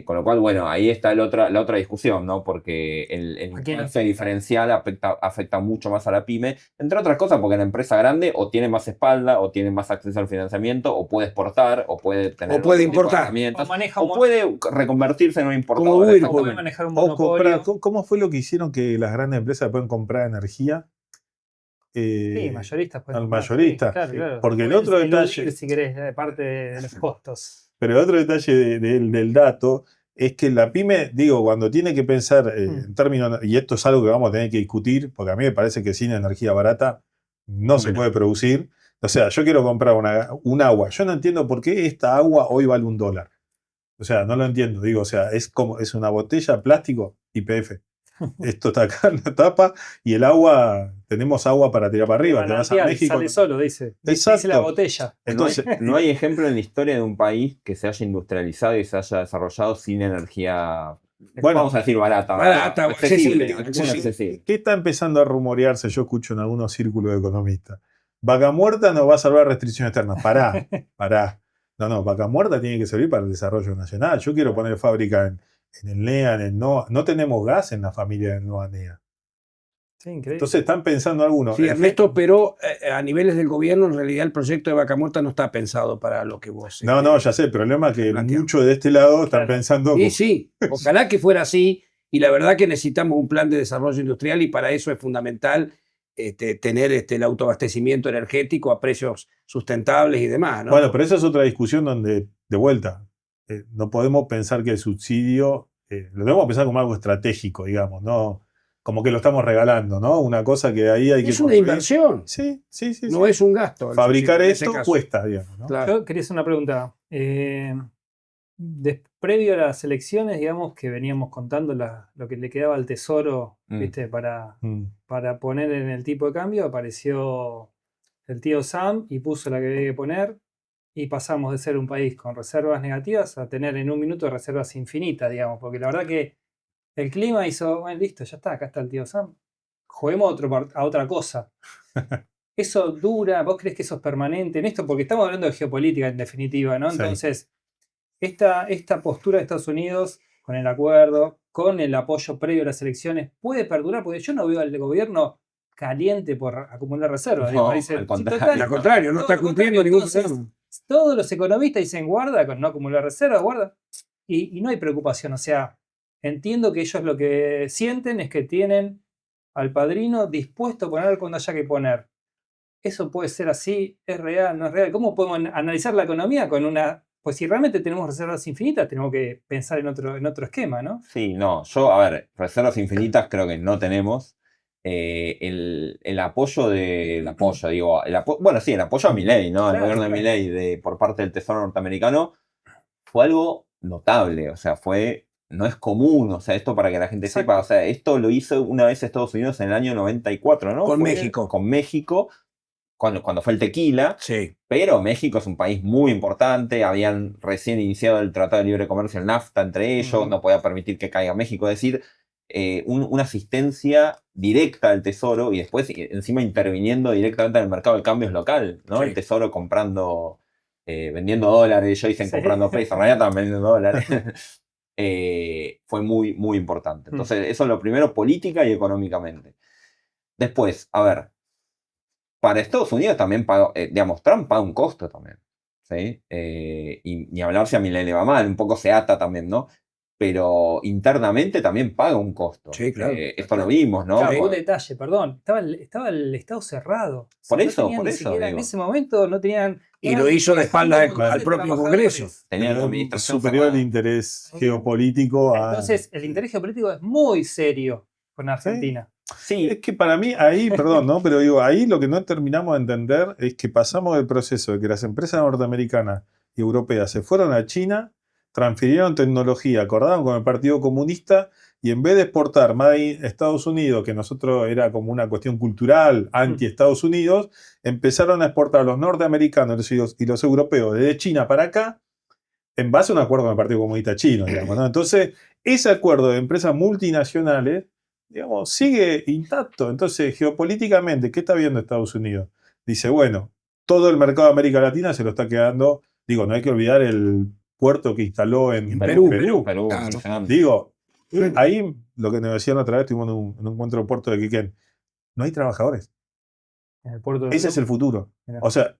Con lo cual, bueno, ahí está la otra discusión, ¿no? Porque el ¿A quién? impuesto diferencial afecta mucho más a la pyme, entre otras cosas porque la empresa grande o tiene más espalda, o tiene más acceso al financiamiento, o puede exportar, o puede tener O puede otro tipo de importar. herramientas, O maneja o un puede reconvertirse en un importador. Como Whirlpool. puede exactamente. manejar un O comprar, monopolio. ¿cómo fue lo que hicieron que las grandes empresas pueden comprar energía? Sí, mayoristas. pueden al comprar, mayorista. sí, claro, claro. Porque el Puedes otro diluir, detalle- si querés, de parte de los costos. Pero el otro detalle del dato es que la pyme, digo, cuando tiene que pensar en términos, y esto es algo que vamos a tener que discutir, porque a mí me parece que sin energía barata no se puede producir. O sea, yo quiero comprar un agua. Yo no entiendo por qué esta agua hoy vale $1. O sea, no lo entiendo. Digo, o sea, es una botella plástico YPF. Esto está acá en la tapa y el agua, tenemos agua para tirar para arriba. Te vas a Manantial, México. sale solo, dice. Dice Exacto. la botella. Entonces, No hay ejemplo en la historia de un país que se haya industrializado y se haya desarrollado sin energía, Bueno, vamos a decir barata. Barata, accesible. accesible. ¿qué está empezando a rumorearse? Yo escucho en algunos círculos de economistas. Vaca muerta nos va a salvar restricciones externas. Pará. No, vaca muerta tiene que servir para el desarrollo nacional. Yo quiero poner fábrica en el NEA, en el NOA. No tenemos gas en la familia del NOA NEA. Sí, increíble. Entonces están pensando algunos. Sí, Ernesto, pero a niveles del gobierno, en realidad el proyecto de Vaca Muerta no está pensado para lo que vos... No, ya sé, el problema es que planteamos. muchos de este lado están Claro. pensando... Y sí, ojalá que fuera así, y la verdad que necesitamos un plan de desarrollo industrial y para eso es fundamental tener el autoabastecimiento energético a precios sustentables y demás, ¿no? Bueno, pero esa es otra discusión donde, de vuelta, no podemos pensar que el subsidio, lo debemos pensar como algo estratégico, digamos, no como que lo estamos regalando, ¿no? Una cosa que ahí hay que Es una construir. inversión, Sí. no es un gasto. el Fabricar subsidio, en ese esto caso. cuesta, digamos, ¿no? Claro. Yo quería hacer una pregunta. Previo a las elecciones, digamos, que veníamos contando lo que le quedaba al Tesoro, ¿viste? Para poner en el tipo de cambio, apareció el tío Sam y puso la que había que poner, y pasamos de ser un país con reservas negativas a tener en un minuto reservas infinitas, digamos, porque la verdad que el clima hizo, bueno, listo, ya está, acá está el tío Sam, juguemos a otra cosa. ¿Eso dura? ¿Vos crees que eso es permanente en esto? Porque estamos hablando de geopolítica en definitiva, ¿no? Sí. Entonces, esta postura de Estados Unidos con el acuerdo, con el apoyo previo a las elecciones, ¿puede perdurar? Porque yo no veo al gobierno caliente por acumular reservas. No, Dice, al sí, contrario. total, Al contrario, no todo está lo cumpliendo contrario. ningún Entonces, programa. todos los economistas dicen guarda con no acumular reservas, guarda. Y no hay preocupación. O sea, entiendo que ellos lo que sienten es que tienen al padrino dispuesto a poner cuando haya que poner. ¿Eso puede ser así? ¿Es real? ¿No es real? ¿Cómo podemos analizar la economía con una...? Pues si realmente tenemos reservas infinitas, tenemos que pensar en otro esquema, ¿no? Sí, no, a ver, reservas infinitas creo que no tenemos. El apoyo el apoyo a Milei, ¿no? Al Claro, gobierno de claro. Milei por parte del Tesoro norteamericano fue algo notable, o sea, no es común, o sea, esto para que la gente Exacto. sepa, o sea, esto lo hizo una vez Estados Unidos en el año 94, ¿no? Con Fue México. Con México, cuando fue el tequila. Sí. Pero México es un país muy importante, habían recién iniciado el Tratado de Libre Comercio, el NAFTA entre ellos, no podía permitir que caiga México, es decir, una asistencia directa al Tesoro y después encima interviniendo directamente en el mercado de cambios local, ¿no? Sí. El Tesoro comprando, vendiendo dólares, ellos dicen Sí. comprando pesos, en realidad estaban vendiendo dólares. Fue muy, muy importante. Entonces, eso es lo primero, política y económicamente. Después, a ver, para Estados Unidos también paga, digamos, Trump paga un costo también, ¿sí? Y ni hablar si a Milei le va mal, un poco se ata también, ¿no? Pero internamente también paga un costo. Sí, claro. Esto lo vimos, ¿no? Claro, un detalle, perdón. Estaba el Estado cerrado. Por No eso, tenían por ni eso, siquiera, digo. en ese momento no tenían... Y lo hizo de espalda al trabajando propio con Congreso. Tenían la Es administración superior el cerrada. interés geopolítico a... Entonces, el interés geopolítico es muy serio con Argentina. Sí, Es que para mí ahí, perdón, ¿no? Pero digo, ahí lo que no terminamos de entender es que pasamos del proceso de que las empresas norteamericanas y europeas se fueron a China, transfirieron tecnología, acordaron con el Partido Comunista y en vez de exportar Made in Estados Unidos, que nosotros era como una cuestión cultural anti-Estados Unidos, empezaron a exportar los norteamericanos y los europeos desde China para acá en base a un acuerdo con el Partido Comunista Chino, digamos, ¿no? Entonces, ese acuerdo de empresas multinacionales, digamos, sigue intacto. Entonces, geopolíticamente, ¿qué está viendo Estados Unidos? Dice, bueno, todo el mercado de América Latina se lo está quedando. Digo, no hay que olvidar el puerto que instaló en Perú. Perú, Claro. impresionante. Digo, ahí lo que nos decían otra vez, estuvimos en un encuentro de puerto de Quiquén. No hay trabajadores. En el puerto de Ese es el futuro. Mirá. O sea,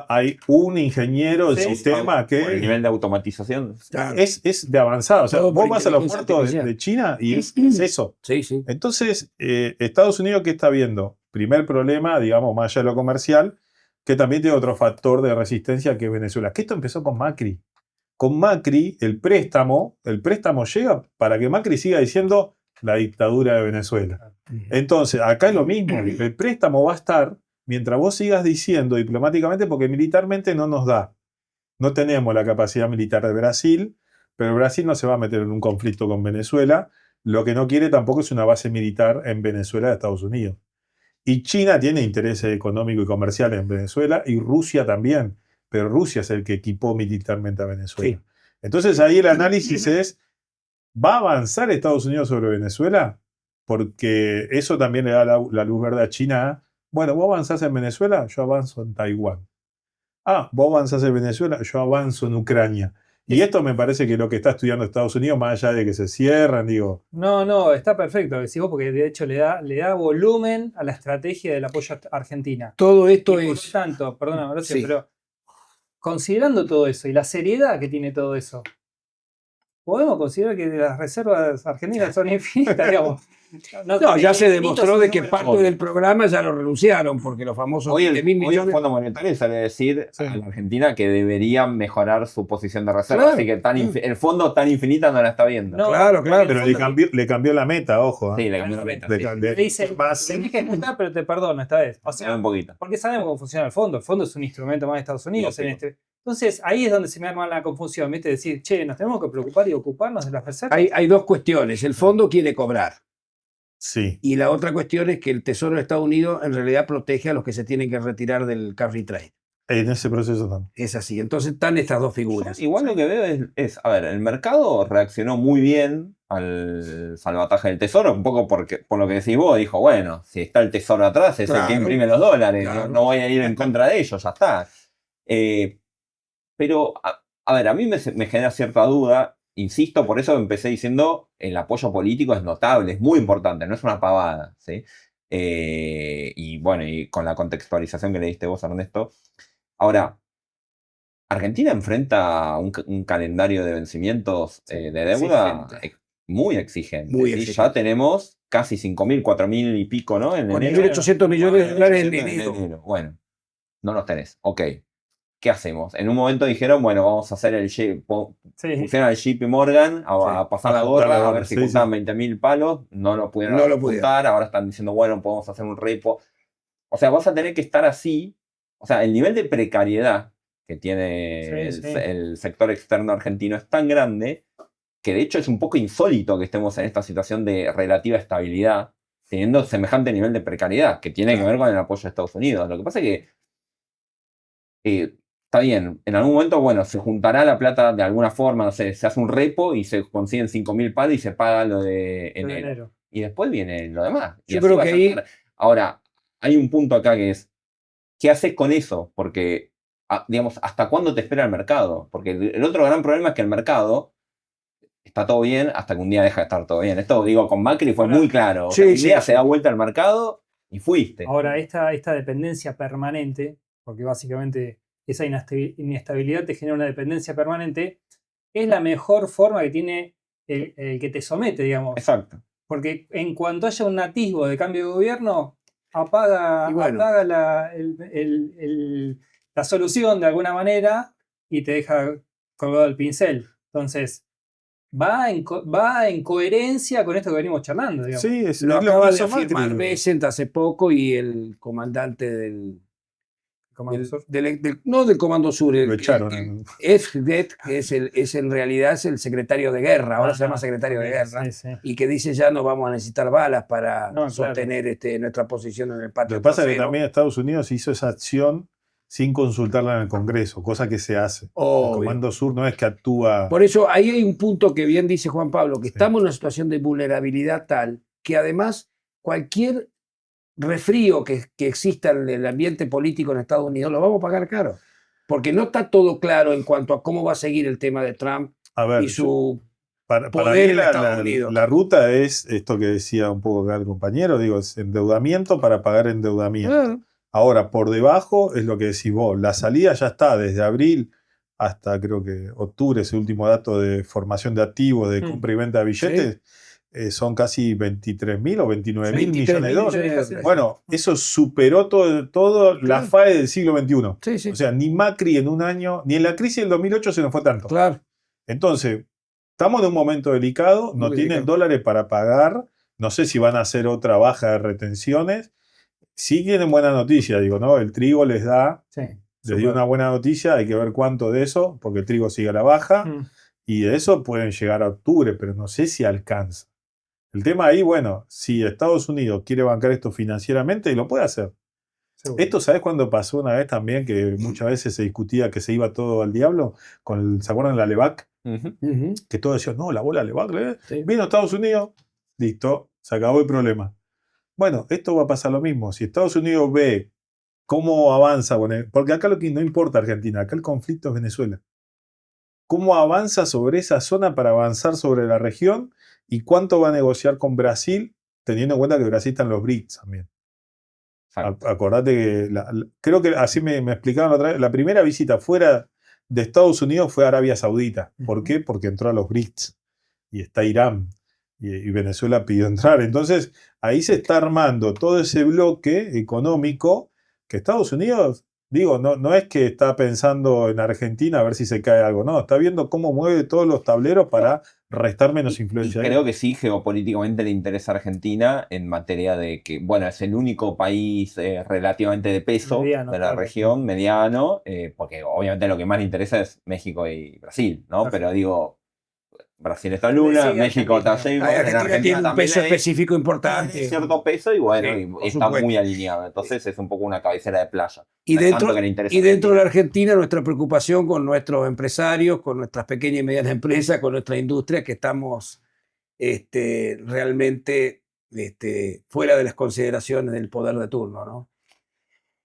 hay un ingeniero del Sí, sistema Por el que nivel de automatización. Claro. es de avanzado. O sea, Todo por vos vas a los inteligencia puertos artificial. de China y es eso. Sí, sí. Entonces, Estados Unidos, ¿qué está viendo? Primer problema, digamos, más allá de lo comercial, que también tiene otro factor de resistencia que es Venezuela. Que esto empezó con Macri. Con Macri, el préstamo llega para que Macri siga diciendo la dictadura de Venezuela. Entonces, acá es lo mismo. El préstamo va a estar mientras vos sigas diciendo diplomáticamente, porque militarmente no nos da. No tenemos la capacidad militar de Brasil, pero Brasil no se va a meter en un conflicto con Venezuela. Lo que no quiere tampoco es una base militar en Venezuela de Estados Unidos. Y China tiene intereses económicos y comerciales en Venezuela, y Rusia también, pero Rusia es el que equipó militarmente a Venezuela. Sí. Entonces ahí el análisis es, ¿va a avanzar Estados Unidos sobre Venezuela? Porque eso también le da la luz verde a China. Bueno, vos avanzás en Venezuela, yo avanzo en Taiwán. Ah, vos avanzás en Venezuela, yo avanzo en Ucrania. Y esto me parece que lo que está estudiando Estados Unidos, más allá de que se cierran, digo, No, está perfecto lo que decís vos, porque de hecho le da volumen a la estrategia del apoyo a Argentina. Todo esto Y por es... lo tanto, perdóname, Horacio, Sí. pero considerando todo eso y la seriedad que tiene todo eso, podemos considerar que las reservas argentinas son infinitas, digamos. No, ya se demostró de que infinito es un parte número. del programa ya lo renunciaron, porque los famosos Hoy 20.000 el millones... Fondo Monetario sale a decir Sí. a la Argentina que debería mejorar su posición de reserva. Claro, Así que claro. el fondo tan infinita no la está viendo. No, Claro, claro. pero le cambió la meta, ojo. Sí, ¿eh? le cambió la meta. Le Sí. cambió- Le dicen, tenés que estar, pero te perdono esta vez. O sea, Un poquito. porque sabemos cómo funciona el fondo. El fondo es un instrumento más de Estados Unidos en Lógico. este. Entonces, ahí es donde se me arma la confusión, ¿viste? Decir, che, nos tenemos que preocupar y ocuparnos de las reservas. Hay dos cuestiones. El fondo quiere cobrar. Sí. Y la otra cuestión es que el Tesoro de Estados Unidos en realidad protege a los que se tienen que retirar del carry trade. En ese proceso también. Es así. Entonces están estas dos figuras. Igual lo que veo a ver, el mercado reaccionó muy bien al salvataje del tesoro, un poco por lo que decís vos, dijo, bueno, si está el tesoro atrás, es el que Claro. imprime los dólares, Claro. no voy a ir en contra de ellos, ya está. Pero, a ver, a mí me genera cierta duda, insisto, por eso empecé diciendo, el apoyo político es notable, es muy importante, no es una pavada, ¿sí? Y bueno, y con la contextualización que le diste vos, Ernesto. Ahora, Argentina enfrenta un calendario de vencimientos de deuda muy exigente. Muy ¿sí? exigente. Ya tenemos casi 5.000, 4.000 y pico, ¿no? En enero. 4.800 millones de dólares en enero. Bueno, no los tenés. Ok. ¿Qué hacemos? En un momento dijeron, bueno, vamos a hacer Sí. pusieron al JP Morgan a pasar la A juntar gorra, la a gorra, ver si sí, juntaban 20.000 palos. No lo pudieron No lo pudieron. juntar. Ahora están diciendo, bueno, podemos hacer un repo. O sea, vas a tener que estar así. O sea, el nivel de precariedad que tiene Sí. el sector externo argentino es tan grande que de hecho es un poco insólito que estemos en esta situación de relativa estabilidad, teniendo semejante nivel de precariedad, que tiene que ver con el apoyo de Estados Unidos. Lo que pasa es que está bien, en algún momento, bueno, se juntará la plata de alguna forma, no sé, se hace un repo y se consiguen 5.000 palos y se paga lo de enero. Y después viene lo demás. Y Yo así creo va que a ahí- estar. Ahora, hay un punto acá que es, ¿qué haces con eso? Porque, digamos, ¿hasta cuándo te espera el mercado? Porque el otro gran problema es que el mercado está todo bien hasta que un día deja de estar todo bien. Esto, digo, con Macri fue Ahora, muy claro. O sí, sea, un sí, día sí. se da vuelta al mercado y fuiste. Ahora, esta dependencia permanente, porque básicamente esa inestabilidad te genera una dependencia permanente, es la mejor forma que tiene el que te somete, digamos. Exacto. Porque en cuanto haya un atisbo de cambio de gobierno, apaga Y bueno. la solución de alguna manera y te deja colgado el pincel. Entonces, va en coherencia con esto que venimos charlando, digamos. Sí, es Lo es acaba que de hizo Macri. afirmar Bessent hace poco y el comandante del Comando Sur. no del Comando Sur, Lo echaron. FDET, que es en realidad es el secretario de guerra, ahora se llama secretario de guerra, Sí, sí. y que dice ya no vamos a necesitar balas para No, claro. sostener nuestra posición en el patio Lo que pasa es que trasero. también Estados Unidos hizo esa acción sin consultarla en el Congreso, cosa que se hace. Obvio. El Comando Sur no es que actúa. Por eso ahí hay un punto que bien dice Juan Pablo, que Sí. estamos en una situación de vulnerabilidad tal que además cualquier resfrío que exista en el ambiente político en Estados Unidos lo vamos a pagar caro. Porque no está todo claro en cuanto a cómo va a seguir el tema de Trump A ver, y su... para poder mí en Estados Unidos. la ruta es esto que decía un poco acá el compañero, digo, es endeudamiento para pagar endeudamiento. Ahora, por debajo es lo que decís vos, la salida ya está desde abril hasta creo que octubre, ese último dato de formación de activos, de compra y venta de billetes, son casi 23.000 o 29.000 millones de dólares. Bueno, eso superó todo la FAE del siglo XXI. Sí, sí. O sea, ni Macri en un año, ni en la crisis del 2008 se nos fue tanto. Claro. Entonces, estamos en un momento delicado, no Muy tienen delicado. dólares para pagar, no sé si van a hacer otra baja de retenciones. Sí tienen buena noticia, digo, ¿no? El trigo les Sí. dio una buena noticia, hay que ver cuánto de eso, porque el trigo sigue a la baja, y de eso pueden llegar a octubre, pero no sé si alcanza. El tema ahí, bueno, si Estados Unidos quiere bancar esto financieramente, lo puede hacer. Seguro. Esto, ¿sabes cuándo pasó una vez también? Que muchas veces se discutía que se iba todo al diablo, ¿se acuerdan de la LEVAC? Ujú. Que todos decían, no, la bola LEVAC, Sí. vino a Estados Unidos, listo, se acabó el problema. Bueno, esto va a pasar lo mismo. Si Estados Unidos ve cómo avanza, porque acá lo que no importa Argentina, acá el conflicto es Venezuela. cómo avanza sobre esa zona para avanzar sobre la región y cuánto va a negociar con Brasil, teniendo en cuenta que Brasil está en los BRICS también. Acordate que, creo que así me explicaban la otra vez, la primera visita fuera de Estados Unidos fue a Arabia Saudita. ¿Por qué? Porque entró a los BRICS y está Irán y Venezuela pidió entrar. Entonces ahí se está armando todo ese bloque económico que Estados Unidos, digo, no es que está pensando en Argentina a ver si se cae algo, no, está viendo cómo mueve todos los tableros para restar menos influencia. Y creo que sí, geopolíticamente le interesa a Argentina en materia de que, bueno, es el único país relativamente de peso mediano, de la región, mediano, porque obviamente lo que más le interesa es México y Brasil, ¿no? Pero digo, Brasil está en Luna, México está en Argentina tiene un peso específico importante. Cierto peso y bueno, y está muy alineado. Entonces es un poco una cabecera de playa. Y dentro de la Argentina, nuestra preocupación con nuestros empresarios, con nuestras pequeñas y medianas empresas, con nuestra industria, que estamos realmente fuera de las consideraciones del poder de turno, ¿no?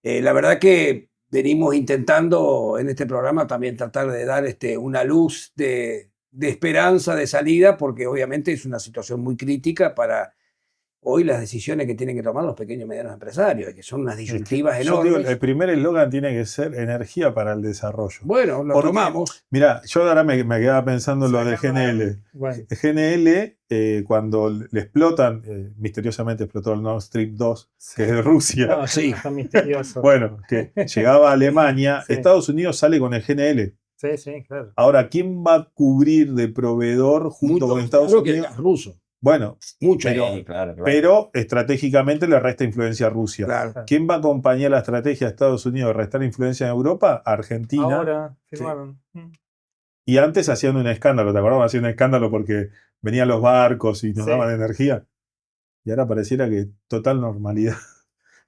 La verdad que venimos intentando en este programa también tratar de dar una luz de esperanza, de salida, porque obviamente es una situación muy crítica para hoy las decisiones que tienen que tomar los pequeños y medianos empresarios, que son unas disyuntivas enormes. Yo digo, el primer eslogan tiene que ser energía para el desarrollo. Bueno, lo tomamos. Mira, yo ahora me quedaba pensando en lo de GNL. Bueno. GNL, cuando le explotan, misteriosamente explotó el Nord Stream 2, que es de Rusia. No, sí, está misterioso. Bueno, que llegaba a Alemania, sí. Estados Unidos sale con el GNL. Sí, claro. Ahora, ¿quién va a cubrir de proveedor junto con Estados Unidos? Que es ruso. Bueno, mucho. Pero estratégicamente le resta influencia a Rusia. Claro. ¿Quién va a acompañar la estrategia de Estados Unidos de restar influencia en Europa? Argentina. Ahora firmaron. Sí. Y antes hacían un escándalo, ¿te acordás? Hacían un escándalo porque venían los barcos y nos daban energía. Y ahora pareciera que total normalidad.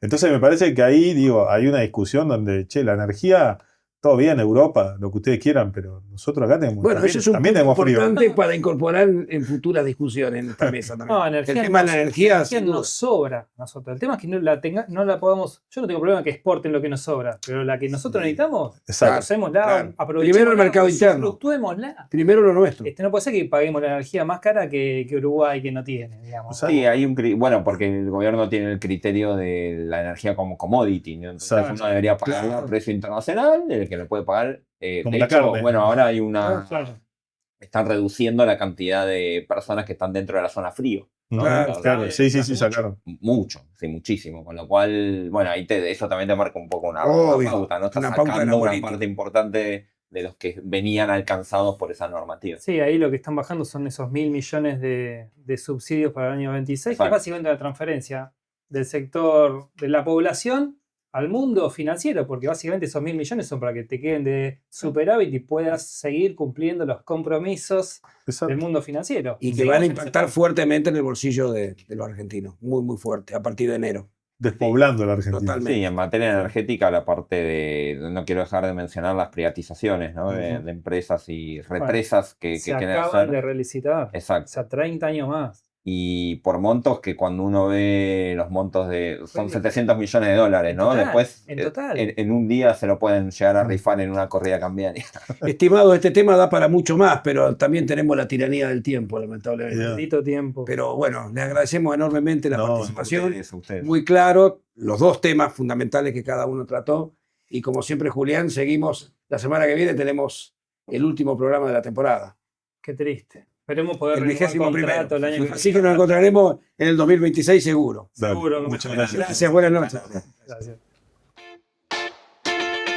Entonces me parece que ahí, digo, hay una discusión donde, la energía... Todo bien, Europa, lo que ustedes quieran, pero nosotros acá tenemos. Bueno, eso es un punto importante para incorporar en futuras discusiones en esta mesa también. No, energía, el tema de la energía nos sobra a nosotros. El tema es que no la podamos. Yo no tengo problema que exporten lo que nos sobra, pero la que nosotros necesitamos, hacémosla, aprovechemos. Primero el mercado interno. Fluctuémosla. Primero lo nuestro. No puede ser que paguemos la energía más cara que Uruguay, que no tiene, digamos. Sí, hay bueno, porque el gobierno tiene el criterio de la energía como commodity, ¿no? Entonces uno debería pagar a precio internacional, el que lo puede pagar. De hecho, bueno, ahora hay están reduciendo la cantidad de personas que están dentro de la zona frío, ¿no? Claro, sí, sacaron. Mucho, sí, muchísimo. Con lo cual, bueno, ahí eso también te marca un poco una pauta, ¿no? Estás sacando una parte importante de los que venían alcanzados por esa normativa. Sí, ahí lo que están bajando son esos 1.000 millones de subsidios para el año 26, que es básicamente la transferencia del sector de la población al mundo financiero, porque básicamente esos 1.000 millones son para que te queden de superávit y puedas seguir cumpliendo los compromisos del mundo financiero. Y que van a impactar fuertemente en el bolsillo de los argentinos, muy, muy fuerte, a partir de enero. Despoblando la Argentina. Totalmente. Sí, en materia energética, la parte de, no quiero dejar de mencionar las privatizaciones, ¿no? de empresas y represas que quieren hacer. Se acaban de relicitar. Exacto. O sea, 30 años más. Y por montos que cuando uno ve los montos son 700 millones de dólares, ¿no? Total, después, en total. En un día se lo pueden llegar a rifar en una corrida cambiaria. Estimado, este tema da para mucho más, pero también tenemos la tiranía del tiempo, lamentablemente. Maldito tiempo. Pero bueno, le agradecemos enormemente la participación. Ustedes. Muy claro, los dos temas fundamentales que cada uno trató. Y como siempre, Julián, seguimos. La semana que viene tenemos el último programa de la temporada. Qué triste. Esperemos poder el 21º el año que Así que nos encontraremos en el 2026 seguro. Seguro. Muchas gracias. Gracias, buenas noches. Gracias.